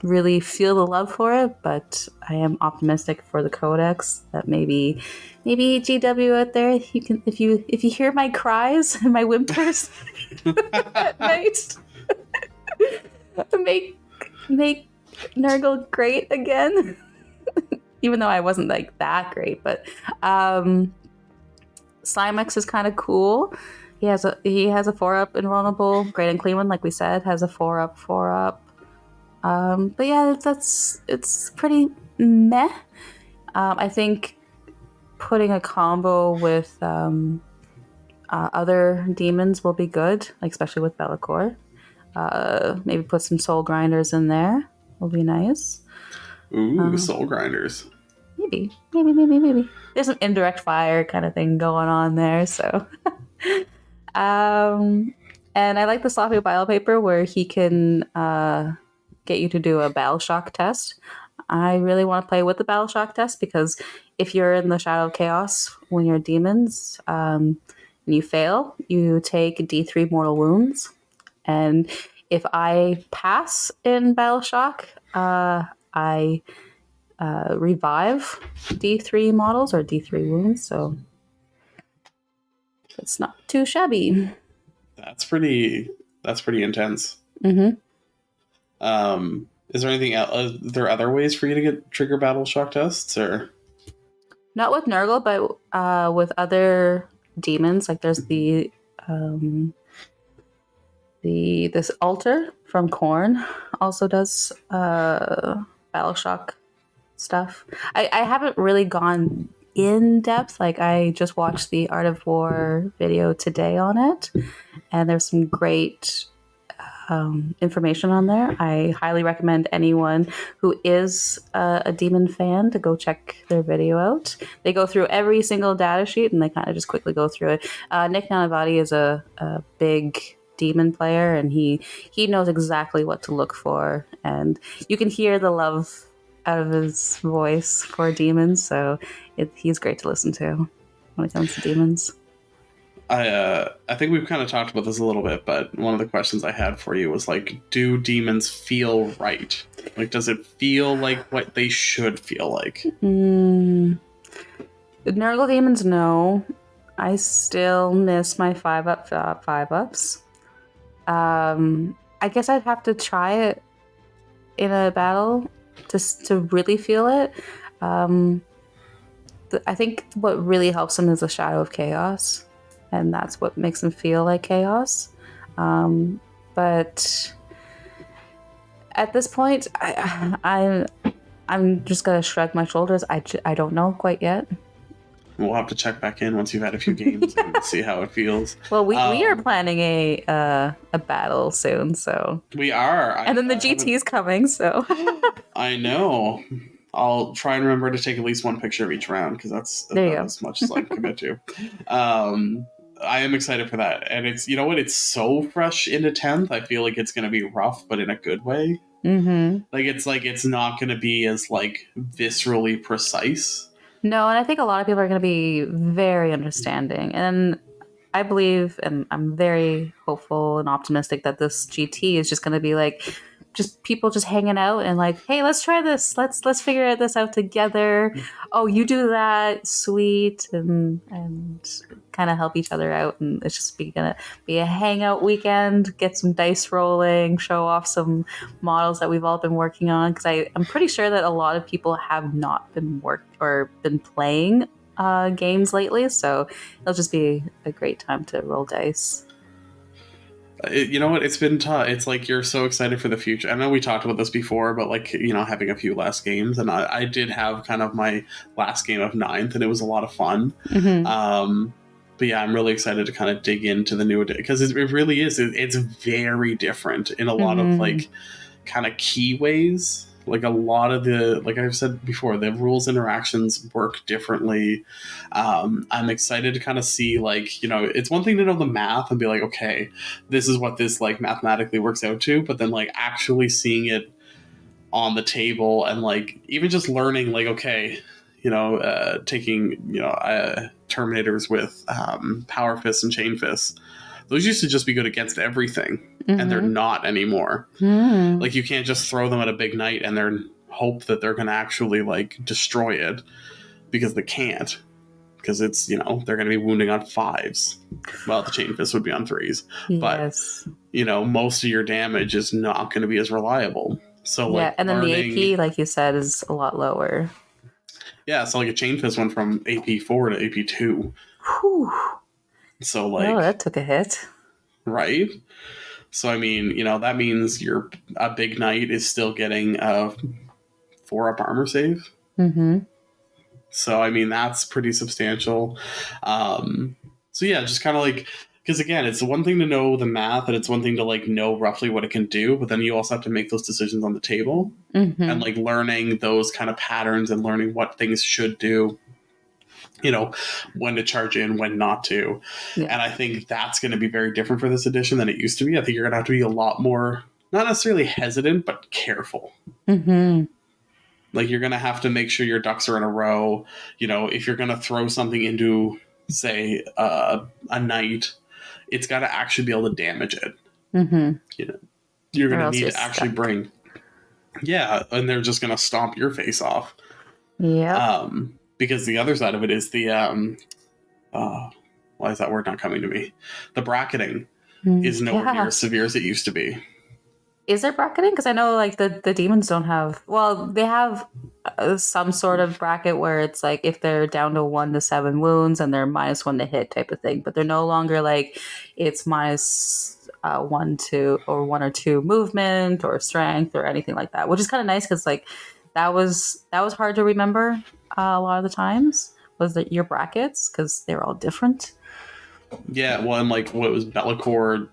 really feel the love for it, but I am optimistic for the Codex that maybe GW out there, you can, if you hear my cries and my whimpers at night, make Nurgle great again. Even though I wasn't like that great, but Slimex is kind of cool. He has a 4-up invulnerable. Great and Clean One, like we said, has a 4-up. But yeah, it's pretty meh. I think putting a combo with other demons will be good, like especially with Be'lakor. Maybe put some soul grinders in there. Will be nice. Ooh, soul grinders. Maybe. There's some indirect fire kind of thing going on there, so. And I like the sloppy bile paper where he can get you to do a battle shock test. I really want to play with the battle shock test, because if you're in the Shadow of Chaos when you're demons and you fail, you take D3 mortal wounds. And if I pass in battle shock, I revive D3 models or D3 wounds, so it's not too shabby. That's pretty intense. Mm-hmm. Is there anything else? Are there other ways for you to get trigger battle shock tests, or not with Nurgle, but with other demons? Like there's this altar from Korn also does battle shock stuff. I haven't really gone in depth. Like I just watched the Art of War video today on it, and there's some great information on there. I highly recommend anyone who is a demon fan to go check their video out. They go through every single data sheet and they kind of just quickly go through it. Nick Nanavati is a big demon player, and he knows exactly what to look for, and you can hear the love out of his voice for demons, so he's great to listen to when it comes to demons. I think we've kind of talked about this a little bit, but one of the questions I had for you was like, do demons feel right? Like, does it feel like what they should feel like? The Nurgle Demons, no. I still miss my 5-ups. I guess I'd have to try it in a battle to really feel it. I think what really helps them is the Shadow of Chaos, and that's what makes them feel like chaos. But at this point, I'm just gonna shrug my shoulders. I don't know quite yet. We'll have to check back in once you've had a few games and see how it feels. Well, we are planning a battle soon, so we are. And then the GT is coming, so I know. I'll try and remember to take at least one picture of each round because that's about as much as I can commit to. I am excited for that, and it's, you know what? It's so fresh into 10th. I feel like it's going to be rough, but in a good way. Mm-hmm. Like it's not going to be as like viscerally precise. No, and I think a lot of people are going to be very understanding, and I believe, and I'm very hopeful and optimistic that this GT is just going to be like, just people just hanging out and like, hey, let's try this. Let's figure this out together. Oh, you do that, sweet, and kind of help each other out. And it's just gonna be a hangout weekend. Get some dice rolling, show off some models that we've all been working on. Because I'm pretty sure that a lot of people have not been been playing games lately, so it'll just be a great time to roll dice. You know what? It's been tough. It's like you're so excited for the future. I know we talked about this before, but like, you know, having a few last games, and I did have kind of my last game of 9th, and it was a lot of fun. Mm-hmm. But yeah, I'm really excited to kind of dig into the new edition because it really is. It's very different in a lot of like kind of key ways. Like a lot of the, like I've said before, the rules interactions work differently. I'm excited to kind of see, like, you know, it's one thing to know the math and be like, okay, this is what this like mathematically works out to, but then like actually seeing it on the table and like even just learning, like, okay, you know, taking, you know, Terminators with Power Fists and Chain Fists. Those used to just be good against everything, and they're not anymore. Like, you can't just throw them at a big knight and then hope that they're going to actually, like, destroy it, because they can't. Because it's, you know, they're going to be wounding on 5s. Well, the Chain Fist would be on 3s. Yes. But, you know, most of your damage is not going to be as reliable. So, like, yeah, and then the AP, like you said, is a lot lower. Yeah, so, like, a Chain Fist went from AP 4 to AP 2. Whew. So, like... Oh, that took a hit. Right? So, I mean, you know, that means a big knight is still getting a 4-up armor save. Mm-hmm. So, I mean, that's pretty substantial. So, yeah, just kind of like... Because, again, it's one thing to know the math, and it's one thing to, like, know roughly what it can do, but then you also have to make those decisions on the table. And, like, learning those kind of patterns and learning what things should do. You know, when to charge in, when not to. Yeah. And I think that's going to be very different for this edition than it used to be. I think you're going to have to be a lot more, not necessarily hesitant, but careful. Like, you're going to have to make sure your ducks are in a row. You know, if you're going to throw something into, say, a knight, it's got to actually be able to damage it. You know, you're going to need to actually bring... Yeah, and they're just going to stomp your face off. Yeah. Because the other side of it is the, why is that word not coming to me? The bracketing is nowhere near as severe as it used to be. Is there bracketing? Because I know, like, the demons don't have... Well, they have some sort of bracket where it's like if they're down to 1 to 7 wounds and they're -1 to hit type of thing. But they're no longer like it's -1 to or 1 or 2 movement or strength or anything like that, which is kind of nice because, like, that was hard to remember a lot of the times, was that your brackets, because they're all different. Yeah, well, and like what was Be'lakor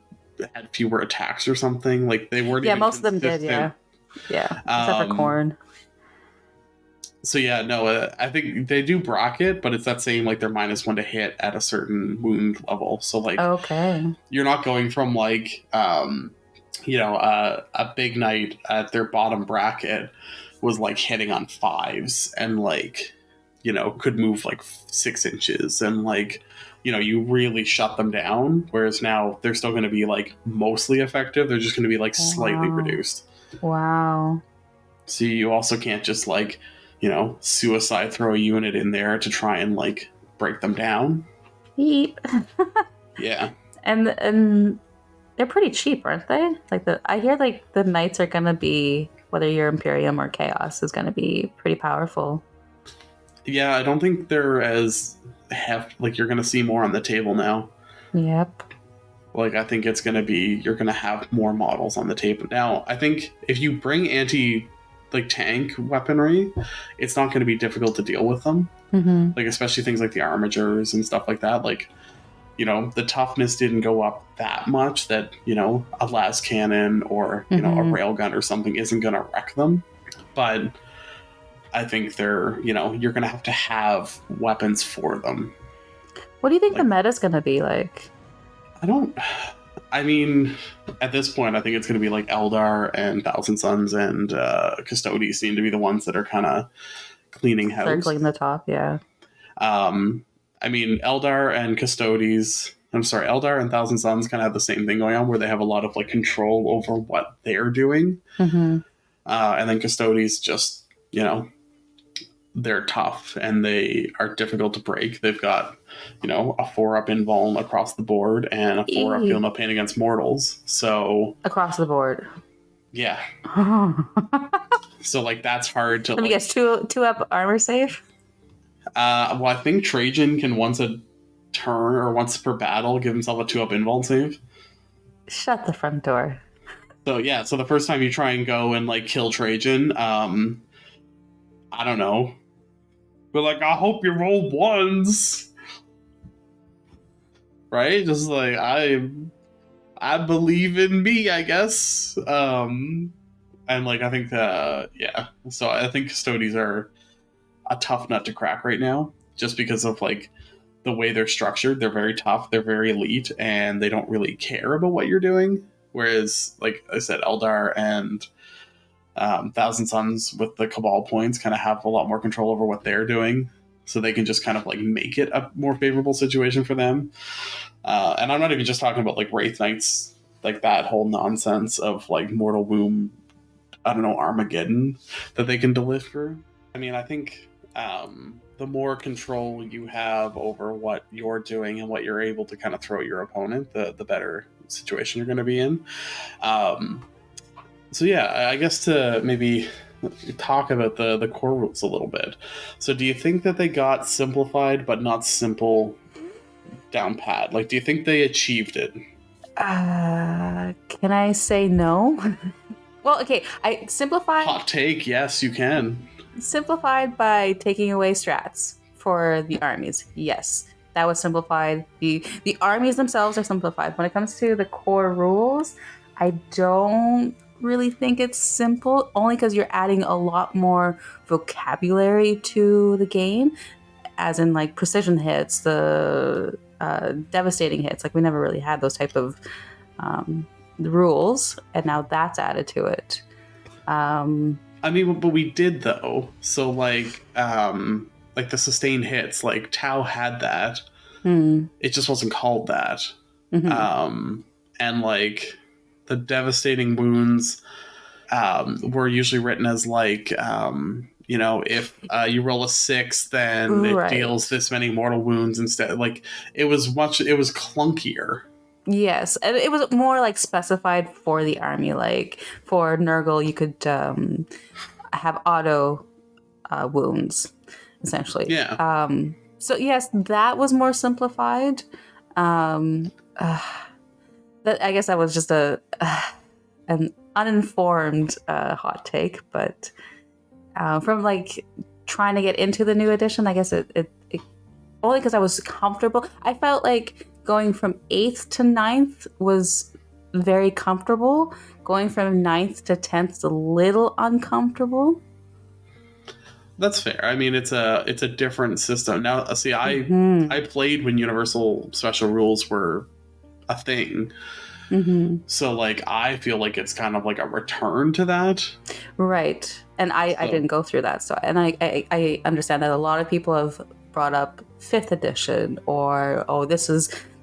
had fewer attacks or something. Like, they weren't. Yeah, most of them did. Yeah, except for Khorne. So yeah, no, I think they do bracket, but it's that same, like, they're -1 to hit at a certain wound level. So, like, okay, you're not going from like, you know, a big knight at their bottom bracket was like hitting on 5s and, like, you know, could move like 6 inches and, like, you know, you really shut them down. Whereas now they're still going to be like mostly effective. They're just going to be like slightly reduced. Wow. So you also can't just like, suicide throw a unit in there to try and like break them down. Yeep. Yeah. And they're pretty cheap, aren't they? Like I hear like the knights are gonna be, whether you're Imperium or Chaos, is gonna be pretty powerful. Yeah, I don't think they're as like you're gonna see more on the table now. Yep. Like I think it's gonna be you're gonna have more models on the table now. I think if you bring tank weaponry, it's not going to be difficult to deal with them. Mm-hmm. Like especially things like the armigers and stuff like that. Like, the toughness didn't go up that much that a las cannon or a railgun or something isn't going to wreck them. But I think they're you're going to have weapons for them. What do you think the meta's going to be like? I mean, at this point, I think it's going to be like Eldar and Thousand Suns and Custodes seem to be the ones that are kind of cleaning house. Circling the top, yeah. I mean, Eldar and Thousand Suns kind of have the same thing going on where they have a lot of like control over what they're doing. Mm-hmm. And then Custodes just, they're tough and they are difficult to break. They've got, a 4-up invuln across the board and a 4-up feel no pain against mortals. So across the board. Yeah. So like that's hard to. Let me guess, 2-up armor save? Well, I think Trajan can once a turn or once per battle give himself a 2-up invuln save. Shut the front door. So yeah, so the first time you try and go and like kill Trajan, I don't know. But like, I hope you roll ones. Right? Just like I believe in me, I guess. And like I think yeah. So I think Custodes are a tough nut to crack right now, just because of like the way they're structured. They're very tough, they're very elite, and they don't really care about what you're doing. Whereas, like I said, Eldar and Thousand Suns with the Cabal points kind of have a lot more control over what they're doing, so they can just kind of like make it a more favorable situation for them. And I'm not even just talking about like Wraith Knights, like that whole nonsense of like Mortal Womb, I don't know, Armageddon that they can deliver. I mean, I think the more control you have over what you're doing and what you're able to kind of throw at your opponent, the better situation you're going to be in. So yeah, I guess to maybe talk about the core rules a little bit. So do you think that they got simplified but not simple down pat? Like, do you think they achieved it? Can I say no? Well, okay, I simplified. Hot take, yes, you can. Simplified by taking away strats for the armies. Yes, that was simplified. The armies themselves are simplified. When it comes to the core rules, I don't really think it's simple, only because you're adding a lot more vocabulary to the game, as in like precision hits, the devastating hits. Like we never really had those type of rules, and now that's added to it. I mean, but we did though. So like the sustained hits, like Tau had that. It just wasn't called that. Mm-hmm. And like the devastating wounds were usually written as like if you roll a 6, then it deals this many mortal wounds instead. Like it was clunkier. Yes, and it was more like specified for the army. Like for Nurgle, you could have auto wounds, essentially. Yeah. So yes, that was more simplified. That I guess that was just an uninformed hot take, but from like trying to get into the new edition, I guess it only because I was comfortable. I felt like going from 8th to 9th was very comfortable. Going from 9th to 10th is a little uncomfortable. That's fair. I mean, it's a different system. Now, see, I played when Universal Special Rules were a thing. Mm-hmm. So, like, I feel like it's kind of like a return to that. Right. And I didn't go through that. So, and I understand that a lot of people have brought up 5th edition or,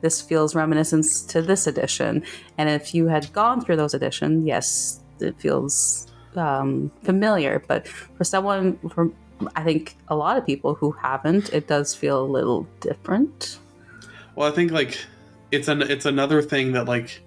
this feels reminiscent to this edition. And if you had gone through those editions, yes, it feels familiar, but for I think a lot of people who haven't, it does feel a little different. Well, I think like it's another thing that like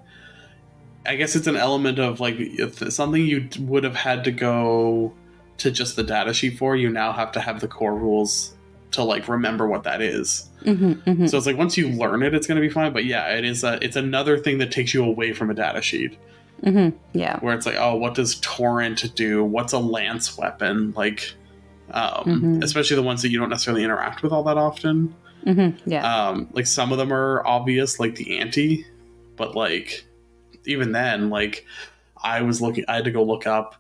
I guess it's an element of like if something you would have had to go to just the data sheet for, you now have to have the core rules to like remember what that is. So it's like once you learn it, it's going to be fine. But yeah, it's another thing that takes you away from a data sheet. Yeah. Where it's like, oh, what does torrent do? What's a lance weapon? Like, especially the ones that you don't necessarily interact with all that often. Yeah. Like some of them are obvious, like the anti, but like even then, like I had to go look up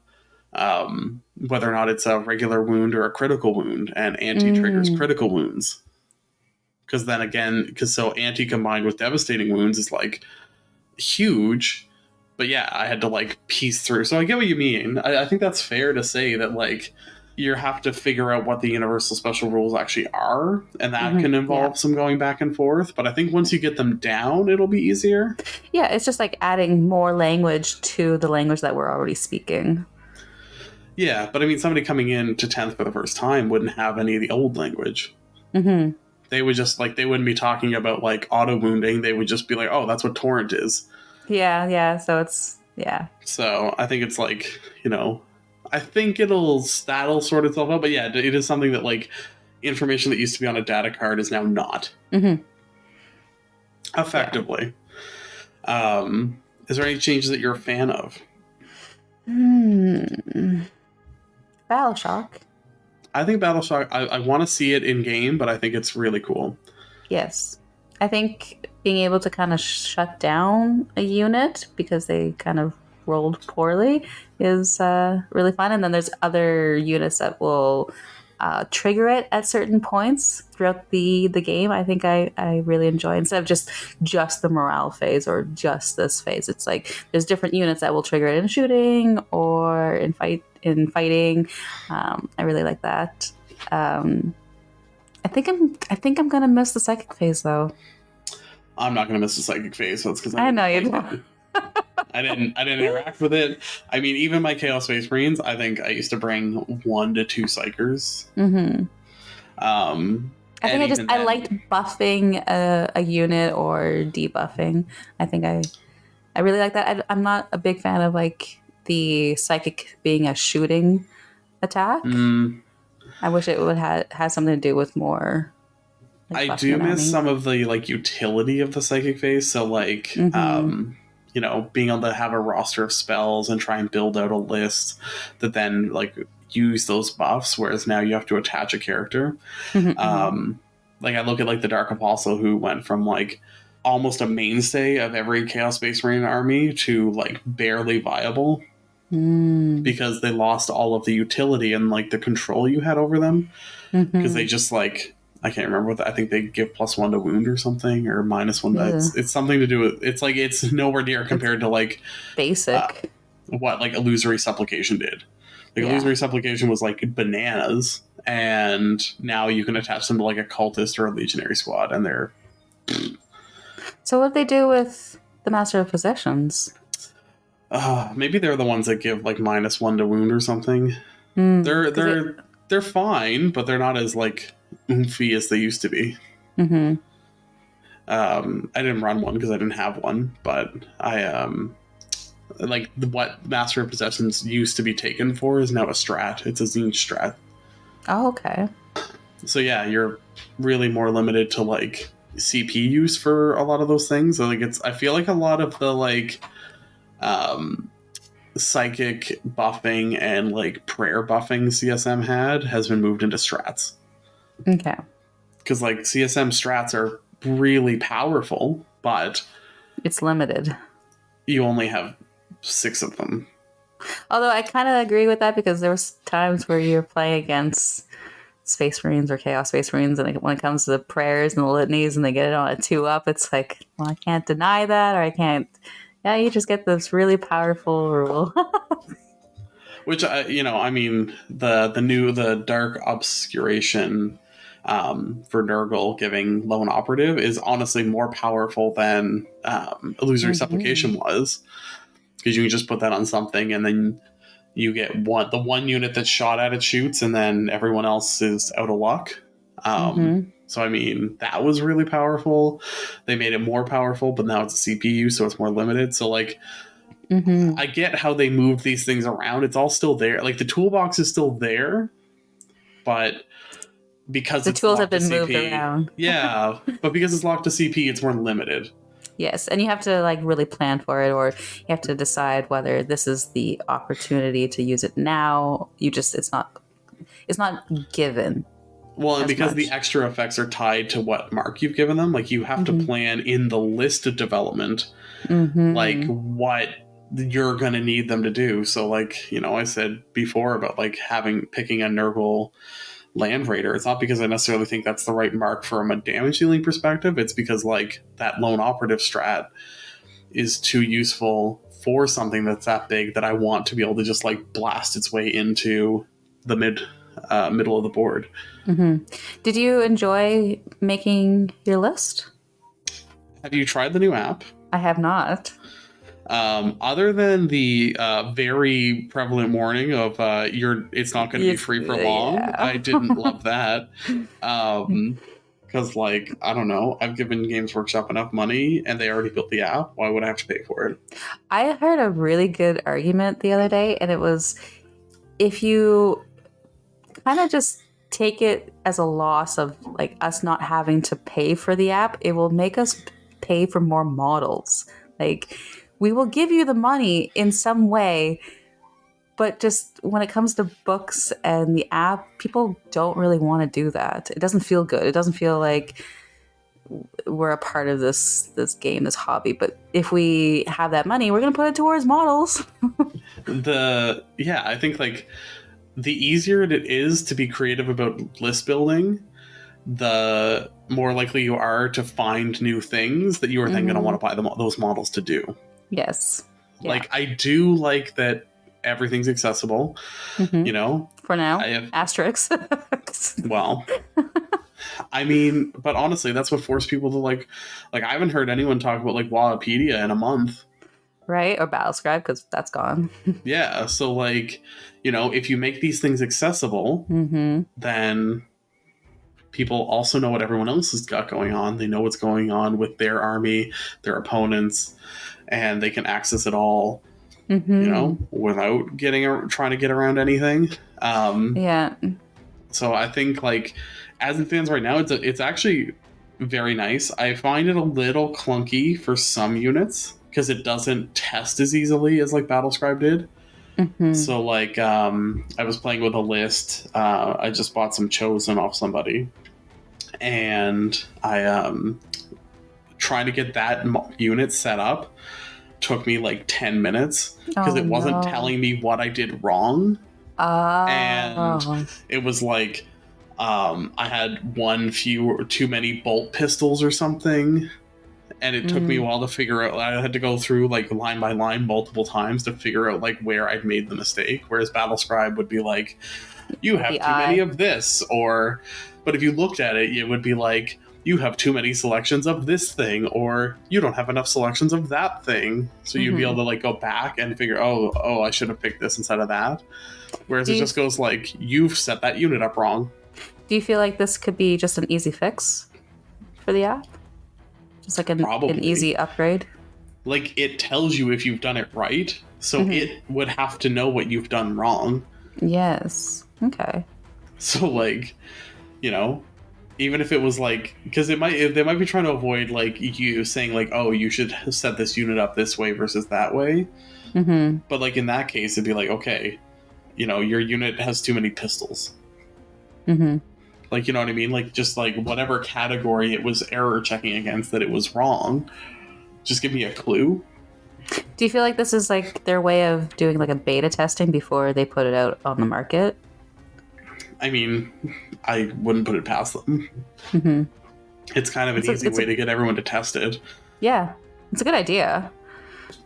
whether or not it's a regular wound or a critical wound, and anti triggers critical wounds. Because then again, so anti combined with devastating wounds is like huge. But yeah, I had to like piece through. So I get what you mean. I think that's fair to say that like you have to figure out what the universal special rules actually are, and that can involve some going back and forth. But I think once you get them down, it'll be easier. Yeah, it's just like adding more language to the language that we're already speaking. Yeah, but I mean, somebody coming in to 10th for the first time wouldn't have any of the old language. They would just like, they wouldn't be talking about like auto wounding. They would just be like, oh, that's what torrent is. Yeah. So it's, yeah. So I think it's like, I think that'll sort itself out. But yeah, it is something that like information that used to be on a data card is now not. Effectively. Yeah. Is there any changes that you're a fan of? Battle Shock. I think Battle Shock, I want to see it in game, but I think it's really cool. Yes. I think being able to kind of shut down a unit because they kind of rolled poorly is really fun. And then there's other units that will trigger it at certain points throughout the game. I think I really enjoy, instead of just the morale phase or just this phase. It's like there's different units that will trigger it in shooting or in fighting. I really like that. I think I'm gonna miss the psychic phase though. I'm not gonna miss the psychic phase. So it's because I know you don't. I didn't interact with it. I mean, even my Chaos Space Marines, I think I used to bring 1 to 2 psychers. I think I liked buffing a unit or debuffing. I think I really like that. I'm not a big fan of like the psychic being a shooting attack. I wish it would have something to do with more. Like, I do miss some of the like utility of the psychic phase. So like, being able to have a roster of spells and try and build out a list that then like use those buffs. Whereas now you have to attach a character. Like I look at like the Dark Apostle, who went from like almost a mainstay of every Chaos Space Marine army to like barely viable. Because they lost all of the utility and like the control you had over them, because they just like, I can't remember what I think they give +1 to wound or something, or -1. It's something to do with, it's like it's nowhere near compared to like basic what like Illusory Supplication did. Like Illusory Supplication was like bananas, and now you can attach them to like a cultist or a legionary squad, and they're. So what do they do with the Master of Possessions? Maybe they're the ones that give like -1 to wound or something. They're fine, but they're not as like oomphy as they used to be. I didn't run one because I didn't have one, but I like what Master of Possessions used to be taken for is now a strat. It's a Zinj strat. Oh, okay. So yeah, you're really more limited to like CP use for a lot of those things. So like I feel like a lot of the like psychic buffing and like prayer buffing CSM has been moved into strats. Okay. Because like CSM strats are really powerful, but it's limited. You only have 6 of them. Although I kind of agree with that, because there was times where you're playing against Space Marines or Chaos Space Marines, and when it comes to the prayers and the litanies and they get it on a 2-up, it's like, well, I can't deny that, or I can't. Yeah, you just get this really powerful rule. Which, I mean, the Dark Obscuration for Nurgle giving Lone Operative is honestly more powerful than Illusory Supplication was. Because you can just put that on something and then you get the one unit that's shot at it shoots, and then everyone else is out of luck. So I mean, that was really powerful. They made it more powerful, but now it's a CPU, so it's more limited. So like, I get how they moved these things around. It's all still there. Like the toolbox is still there, but because The it's tools have locked to been moved CP, around. yeah, but because it's locked to CP, it's more limited. Yes, and you have to like really plan for it, or you have to decide whether this is the opportunity to use it now. It's not given. Well, and because much. the extra effects are tied to what mark you've given them, like you have to plan in the list of development, like what you're going to need them to do. So like, you know, I said before about like picking a Nurgle Land Raider. It's not because I necessarily think that's the right mark from a damage dealing perspective. It's because like that lone operative strat is too useful for something that's that big that I want to be able to just like blast its way into the middle of the board. Did you enjoy making your list? Have you tried the new app? I have not. Other than the very prevalent warning of it's not going to be free for long, Yeah. I didn't love that. Because like, I don't know, I've given Games Workshop enough money and they already built the app. Why would I have to pay for it? I heard a really good argument the other day, and it was if you kind of just take it as a loss of like us not having to pay for the app, it will make us pay for more models. Like, we will give you the money in some way, but just when it comes to books and the app, people don't really want to do that. It doesn't feel good. It doesn't feel like we're a part of this game, this hobby. But if we have that money, we're going to put it towards models. I think like the easier it is to be creative about list building, the more likely you are to find new things that you are then going to want to buy those models to do. Yes. Yeah. Like, I do like that everything's accessible, you know? For now, asterisks. Well, I mean, but honestly, that's what forced people to like I haven't heard anyone talk about like Wikipedia in a month. Right? Or Battlescribe, because that's gone. Yeah, so like, you know, if you make these things accessible, then people also know what everyone else has got going on. They know what's going on with their army, their opponents, and they can access it all, you know, without trying to get around anything. Yeah. So I think like as it stands right now, it's actually very nice. I find it a little clunky for some units because it doesn't test as easily as like Battlescribe did. So like I was playing with a list. I just bought some Chosen off somebody, and I trying to get that unit set up took me like 10 minutes because it wasn't telling me what I did wrong. And it was like I had too many bolt pistols or something, and it took me a while to figure out. I had to go through like line by line multiple times to figure out like where I'd made the mistake, whereas Battlescribe would be like, you have too many of this, but if you looked at it, it would be like, you have too many selections of this thing, or you don't have enough selections of that thing. So you'd be able to like go back and figure, oh, I should have picked this instead of that. Whereas it just goes like, you've set that unit up wrong. Do you feel like this could be just an easy fix for the app? Just like an easy upgrade? Like, it tells you if you've done it right, so it would have to know what you've done wrong. Yes. Okay. So like, you know, even if it was like, because they might be trying to avoid like you saying like, oh, you should set this unit up this way versus that way. But like in that case, it'd be like, okay, you know, your unit has too many pistols. Like, you know what I mean? Like, just like whatever category it was error checking against that it was wrong, just give me a clue. Do you feel like this is like their way of doing like a beta testing before they put it out on the market? I mean, I wouldn't put it past them. It's kind of an easy way to get everyone to test it. Yeah, it's a good idea.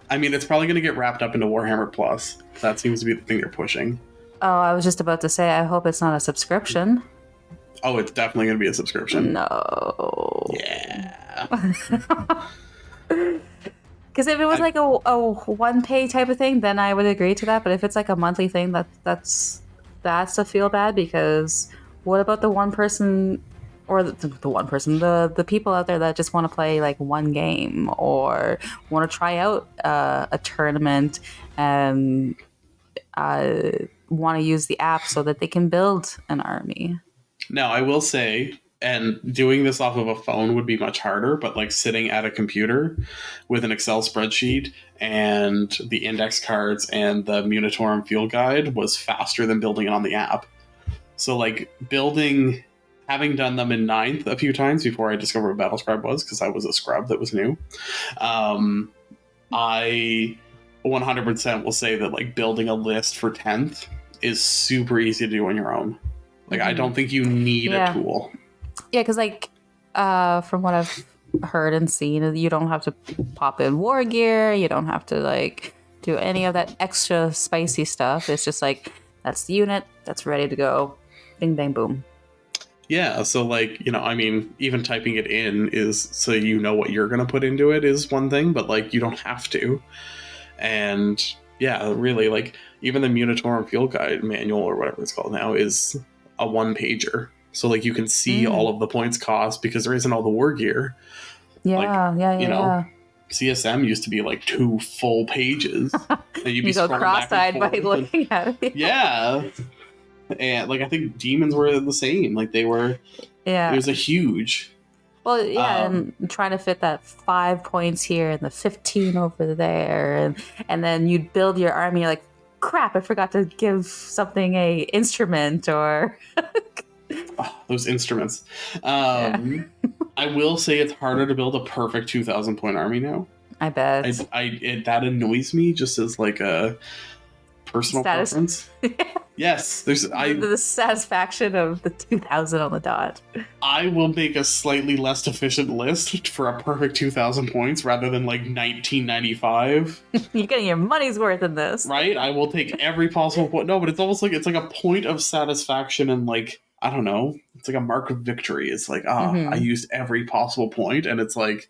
I mean, it's probably going to get wrapped up into Warhammer Plus. That seems to be the thing they're pushing. Oh, I was just about to say, I hope it's not a subscription. Oh, it's definitely going to be a subscription. No. Yeah. Because if it was like a one pay type of thing, then I would agree to that. But if it's like a monthly thing, that's a feel bad. Because what about the one person, or the one person, the people out there that just want to play like one game or want to try out a tournament and want to use the app so that they can build an army. Now, I will say, and doing this off of a phone would be much harder, but like sitting at a computer with an Excel spreadsheet and the index cards and the Munitorum field guide was faster than building it on the app. So, like, having done them in ninth a few times before I discovered what Battle Scribe was, because I was a scrub that was new, I 100% will say that, like, building a list for 10th is super easy to do on your own. Like, I don't think you need a tool. Yeah, because, like, from what I've heard and seen, you don't have to pop in war gear. You don't have to, like, do any of that extra spicy stuff. It's just, like, that's the unit. That's ready to go. Bing, bang, boom. Yeah, so, like, you know, I mean, even typing it in is so you know what you're going to put into it is one thing, but, like, you don't have to. And, yeah, really, like, even the Munitorum Field Guide manual or whatever it's called now is a one-pager. So, like, you can see all of the points cost because there isn't all the war gear. Yeah. CSM used to be, like, 2 full pages. And you'd be you go cross-eyed by looking at it. Yeah. And, like, I think demons were the same. Like, they were... Yeah. It was a huge... Well, yeah, and trying to fit that 5 points here and the 15 over there. And then you'd build your army, you're like, crap, I forgot to give something a instrument or... those instruments. I will say it's harder to build a perfect 2,000 point army now. I bet. That annoys me just as like a personal preference. Yes, there's the satisfaction of the 2,000 on the dot. I will make a slightly less efficient list for a perfect 2,000 points rather than like 1995. You're getting your money's worth in this, right? I will take every possible point. No, but it's almost like it's like a point of satisfaction and like I don't know. It's like a mark of victory. It's like I used every possible point, and it's like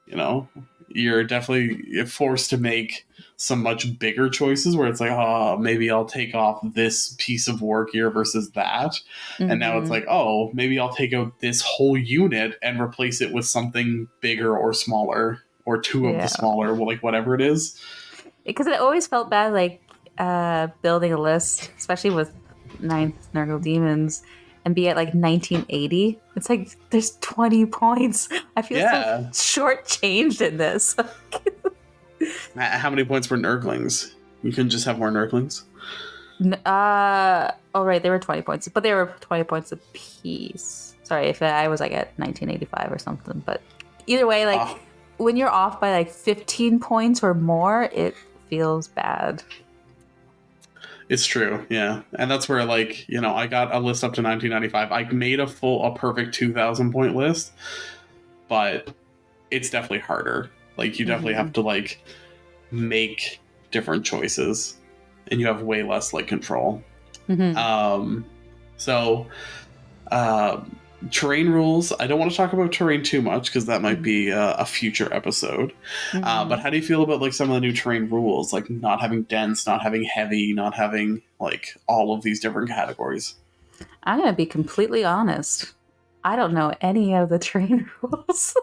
you know you're definitely forced to make some much bigger choices where it's like, maybe I'll take off this piece of war gear versus that. And now it's like, maybe I'll take out this whole unit and replace it with something bigger or smaller or two of the smaller, like whatever it is. Because it always felt bad, like building a list, especially with 9th Nurgle Demons, and be at like 1980. It's like there's 20 points. I feel so shortchanged in this. How many points were Nurglings? You couldn't just have more Nurglings? Right, they were 20 points, but they were 20 points a piece. Sorry if I was like at 1985 or something, but either way, like when you're off by like 15 points or more, it feels bad. It's true, yeah. And that's where, like, I got a list up to 1995. I made a perfect 2,000 point list, but it's definitely harder. Like, you definitely have to, like, make different choices, and you have way less, like, control. Terrain rules. I don't want to talk about terrain too much because that might be a future episode. But how do you feel about like some of the new terrain rules, like not having dense, not having heavy, not having like all of these different categories? I'm going to be completely honest. I don't know any of the terrain rules.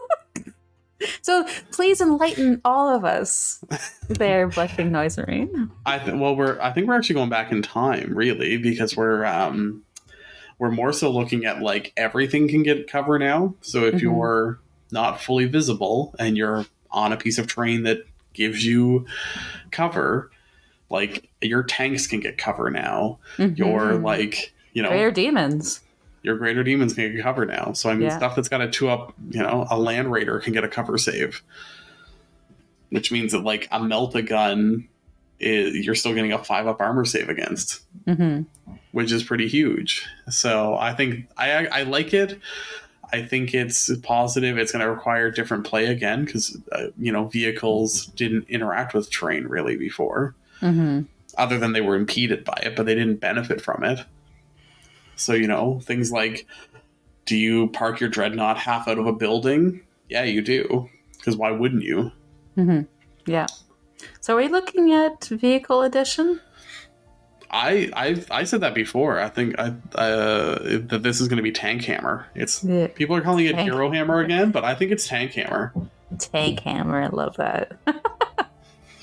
So please enlighten all of us there, BlushingNoiseMarine. I think we're actually going back in time, really, because we're more so looking at like everything can get cover now. So if you're not fully visible and you're on a piece of terrain that gives you cover, like your tanks can get cover now. Your like, greater demons. Your greater demons can get cover now. So I mean stuff that's got a 2-up, a land raider can get a cover save. Which means that like a melt-a-gun you're still getting a 5-up armor save against. Which is pretty huge. So I think I like it. I think it's positive. It's going to require different play again because, vehicles didn't interact with terrain really before. Other than they were impeded by it, but they didn't benefit from it. So, things like, do you park your dreadnought half out of a building? Yeah, you do. Because why wouldn't you? Yeah. So are we looking at vehicle edition? I said that before. I think that this is going to be Tank Hammer. It's Yeah. people are calling it Tank, Hero Hammer again, but I think it's Tank Hammer. tank hammer. I love that.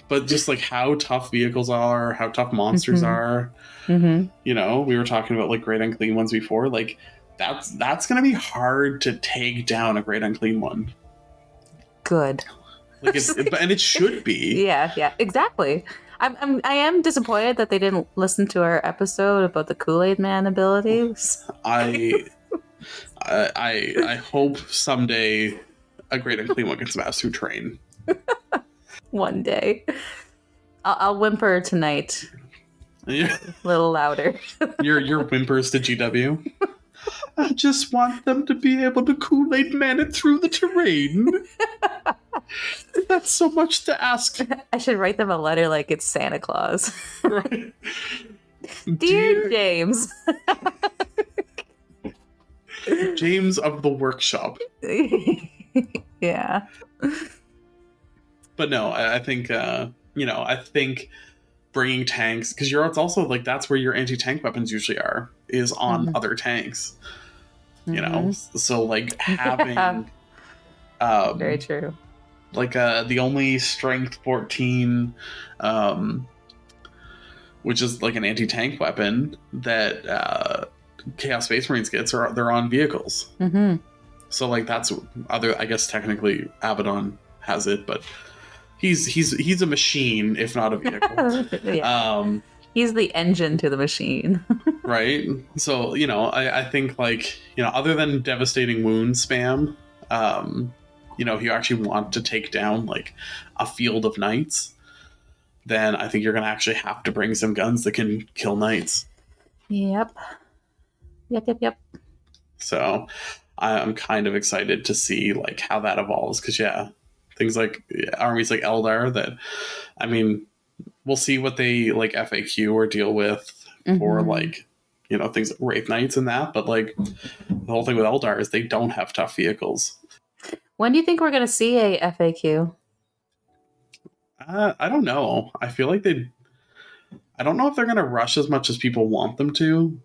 But just like how tough vehicles are, how tough monsters Mm-hmm. are. Mm-hmm. You know, we were talking about like great unclean ones before. Like that's going to be hard to take down a great unclean one. Good. Like and it should be. Yeah, exactly. I am disappointed that they didn't listen to our episode about the Kool-Aid Man abilities. I I hope someday a great unclean one gets master train. One day. I'll whimper tonight. Yeah. A little louder. Your whimpers to GW. I just want them to be able to Kool-Aid man it through the terrain. That's so much to ask. I should write them a letter like it's Santa Claus. Right. Dear James. James of the workshop. Yeah. But no, I think, I think bringing tanks, because it's also like that's where your anti-tank weapons usually are, is on other tanks. You know? So like having... Very true. Like the only strength 14, which is like an anti-tank weapon that Chaos Space Marines gets, they're on vehicles. So like that's other. I guess technically Abaddon has it, but he's a machine, if not a vehicle. Yeah. He's the engine to the machine. Right. So I think like other than devastating wound spam. If you actually want to take down like a field of knights, then I think you're going to actually have to bring some guns that can kill knights. Yep. So I'm kind of excited to see like how that evolves, because things like armies like Eldar that, I mean, we'll see what they like FAQ or deal with for like things like Wraith Knights and that, but like the whole thing with Eldar is they don't have tough vehicles. When do you think we're going to see a FAQ? I don't know. I feel like I don't know if they're going to rush as much as people want them to,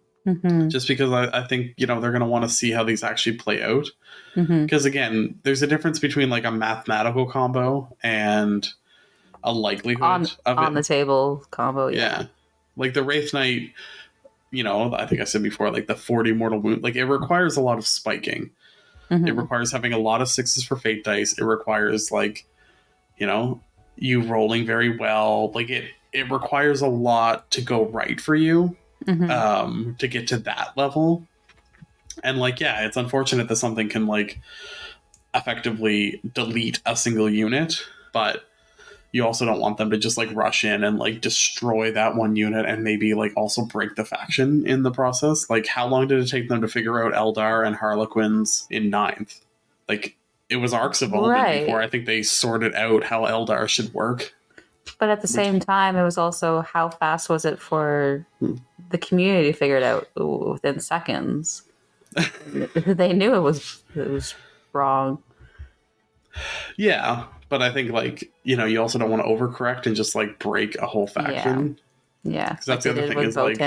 just because I think, they're going to want to see how these actually play out. Because again, there's a difference between like a mathematical combo and a likelihood on the table combo. Yeah. Like the Wraith Knight, I think I said before, like the 40 mortal wound, like it requires a lot of spiking. It requires having a lot of 6s for fate dice. It requires like, you rolling very well. Like it requires a lot to go right for you to get to that level. And like, it's unfortunate that something can like effectively delete a single unit, but you also don't want them to just like rush in and like destroy that one unit and maybe like also break the faction in the process. Like how long did it take them to figure out Eldar and Harlequins in 9th? Like it was Arcs of Omen before I think they sorted out how Eldar should work. But at the same time, it was also how fast was it for the community to figure it out within seconds. They knew it was wrong. Yeah, but I think like you also don't want to overcorrect and just like break a whole faction. Yeah, because that's the other thing is like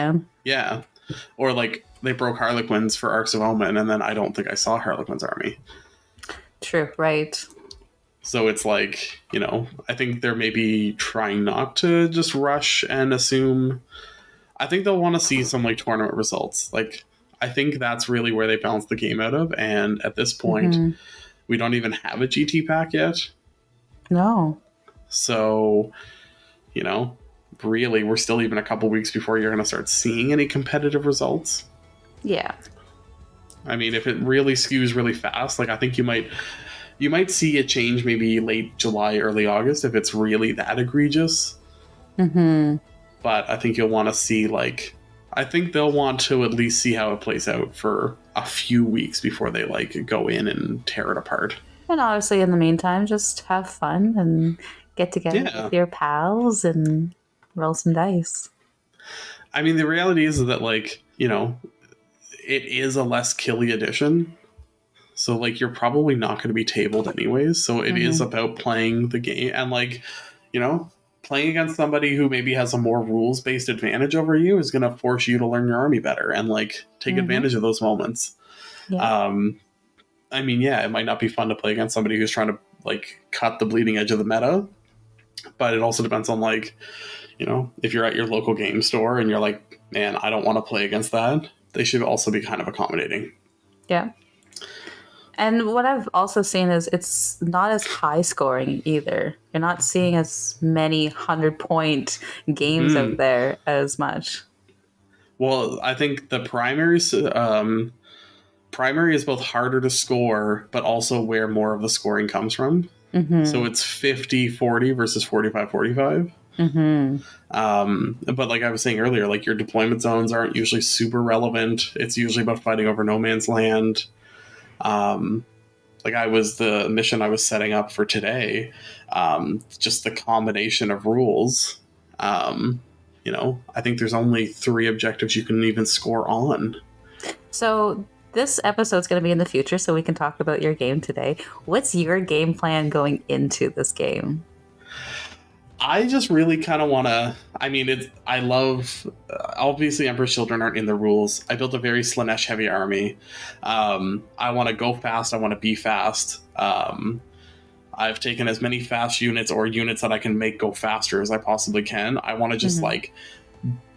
or like they broke Harlequins for Arcs of Omen, and then I don't think I saw Harlequin's army. True, right. So it's like, I think they're maybe trying not to just rush and assume. I think they'll want to see some like tournament results. Like I think that's really where they balance the game out of, and at this point we don't even have a GT pack yet. No. So, really, we're still even a couple weeks before you're going to start seeing any competitive results. Yeah. I mean, if it really skews really fast, like I think you might see a change maybe late July, early August if it's really that egregious. But I think you'll want to see like, I think they'll want to at least see how it plays out for a few weeks before they like go in and tear it apart. And obviously, in the meantime, just have fun and get together with your pals and roll some dice. I mean, the reality is that like, it is a less killy edition. So like you're probably not going to be tabled anyways. So it is about playing the game and like, you know, playing against somebody who maybe has a more rules based advantage over you is going to force you to learn your army better and like take advantage of those moments. Yeah. I mean, yeah, it might not be fun to play against somebody who's trying to like cut the bleeding edge of the meta, but it also depends on like, you know, if you're at your local game store and you're like, man, I don't want to play against that, they should also be kind of accommodating. Yeah. And what I've also seen is it's not as high scoring either. You're not seeing as many 100-point games out there as much. Well, I think the primary is both harder to score, but also where more of the scoring comes from. So it's 50-40 versus 45-45. But like I was saying earlier, like your deployment zones aren't usually super relevant. It's usually about fighting over no man's land. Like the mission I was setting up for today, just the combination of rules. You know, I think there's only 3 objectives you can even score on. So this episode's going to be in the future, so we can talk about your game today. What's your game plan going into this game? I just really kind of want to. I mean, I love. Obviously, Emperor's Children aren't in the rules. I built a very Slanesh heavy army. I want to go fast. I want to be fast. I've taken as many fast units or units that I can make go faster as I possibly can. I want to just like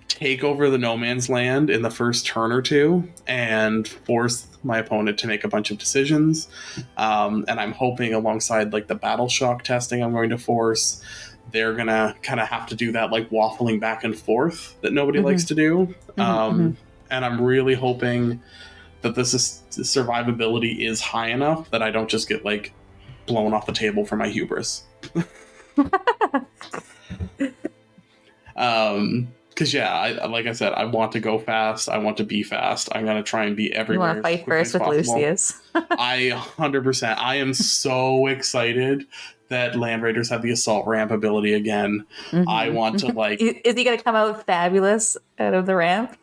take over the no man's land in the first turn or two and force my opponent to make a bunch of decisions. And I'm hoping alongside like the battle shock testing I'm going to force, they're gonna kind of have to do that like waffling back and forth that nobody likes to do. And I'm really hoping that this survivability is high enough that I don't just get like blown off the table for my hubris. Because like I said, I want to go fast. I want to be fast. I'm gonna try and be everywhere. You want to fight first with Lucius? 100%. I am so excited that Land Raiders have the assault ramp ability again. I want to like. Is he gonna come out fabulous out of the ramp?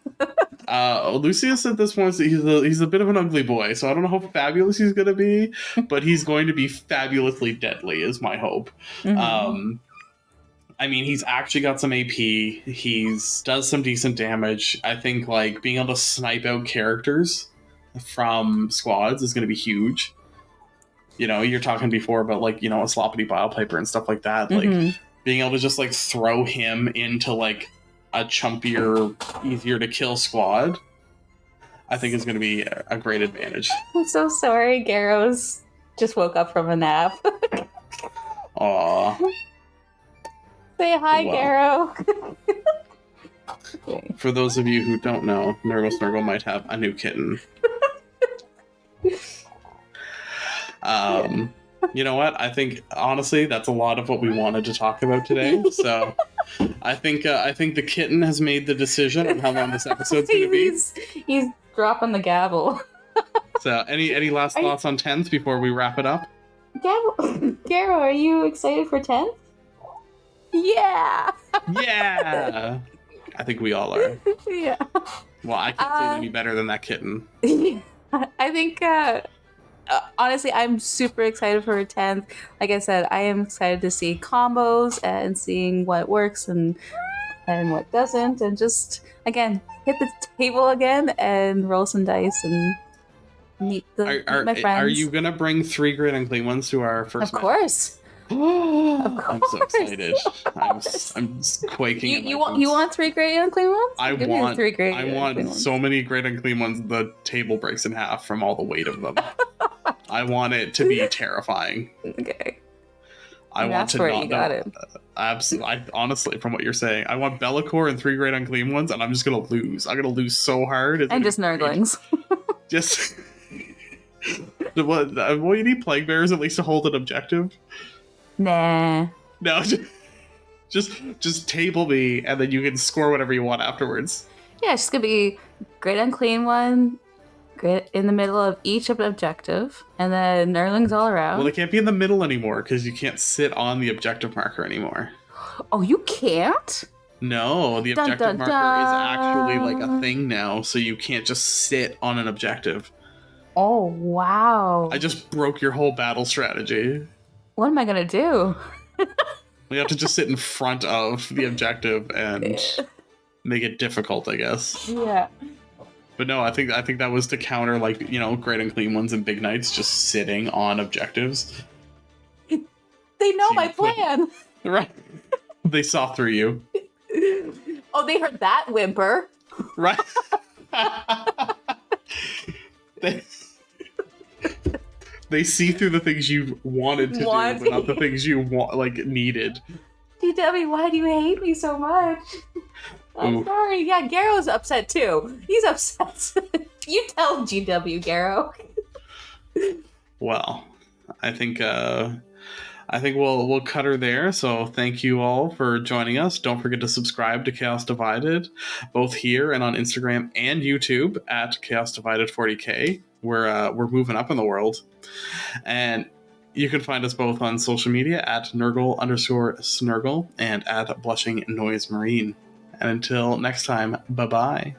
Lucius at this point, he's a bit of an ugly boy, so I don't know how fabulous he's gonna be, but he's going to be fabulously deadly. Is my hope. I mean, he's actually got some AP. He's does some decent damage. I think like being able to snipe out characters from squads is going to be huge. You know, you're talking before about like, you know, a sloppity bile piper and stuff like that. Like being able to just like throw him into like a chumpier, easier to kill squad, I think is going to be a great advantage. I'm so sorry. Garrow's just woke up from a nap. Aww. Say hi, Garrow. For those of you who don't know, Nurgle Snurgle might have a new kitten. You know what? I think honestly, that's a lot of what we wanted to talk about today. So, I think the kitten has made the decision on how long this episode's going to be. He's dropping the gavel. So, any last thoughts on 10th before we wrap it up? Garrow, are you excited for 10th? Yeah. Yeah. I think we all are. Yeah. Well, I can't say any better than that kitten. I think, honestly, I'm super excited for 10th. Like I said, I am excited to see combos and seeing what works and what doesn't. And just, again, hit the table again and roll some dice and meet my friends. Are you going to bring 3 great unclean ones to our first match? Of course. I'm so excited. I'm quaking. You want 3 great unclean ones? I want so many great unclean ones. The table breaks in half from all the weight of them. I want it to be terrifying. Okay. I want to not know. Absolutely. Honestly, from what you're saying, I want Bellicor and 3 great unclean ones, and I'm just gonna lose. I'm gonna lose so hard. And just nerdlings. Just. Well, you need plague bearers at least to hold an objective. Nah. No, just table me, and then you can score whatever you want afterwards. Yeah, it's just gonna be great unclean one, great in the middle of each objective, and then nerdlings all around. Well, they can't be in the middle anymore because you can't sit on the objective marker anymore. Oh, you can't? No, the objective marker is actually like a thing now, so you can't just sit on an objective. Oh, wow. I just broke your whole battle strategy. What am I going to do? We have to just sit in front of the objective and make it difficult, I guess. Yeah. But no, I think that was to counter, like, great and clean ones and big knights just sitting on objectives. They know my plan. Right. They saw through you. Oh, they heard that whimper. Right. They see through the things you wanted to do, but not the things you needed. GW, why do you hate me so much? I'm sorry. Yeah, Garrow's upset too. He's upset. You tell GW, Garrow. Well, I think we'll cut her there. So thank you all for joining us. Don't forget to subscribe to Chaos Divided, both here and on Instagram and YouTube at Chaos Divided 40K. We're moving up in the world, and you can find us both on social media at Nurgle_Snurgle and at BlushingNoiseMarine. And until next time, bye bye.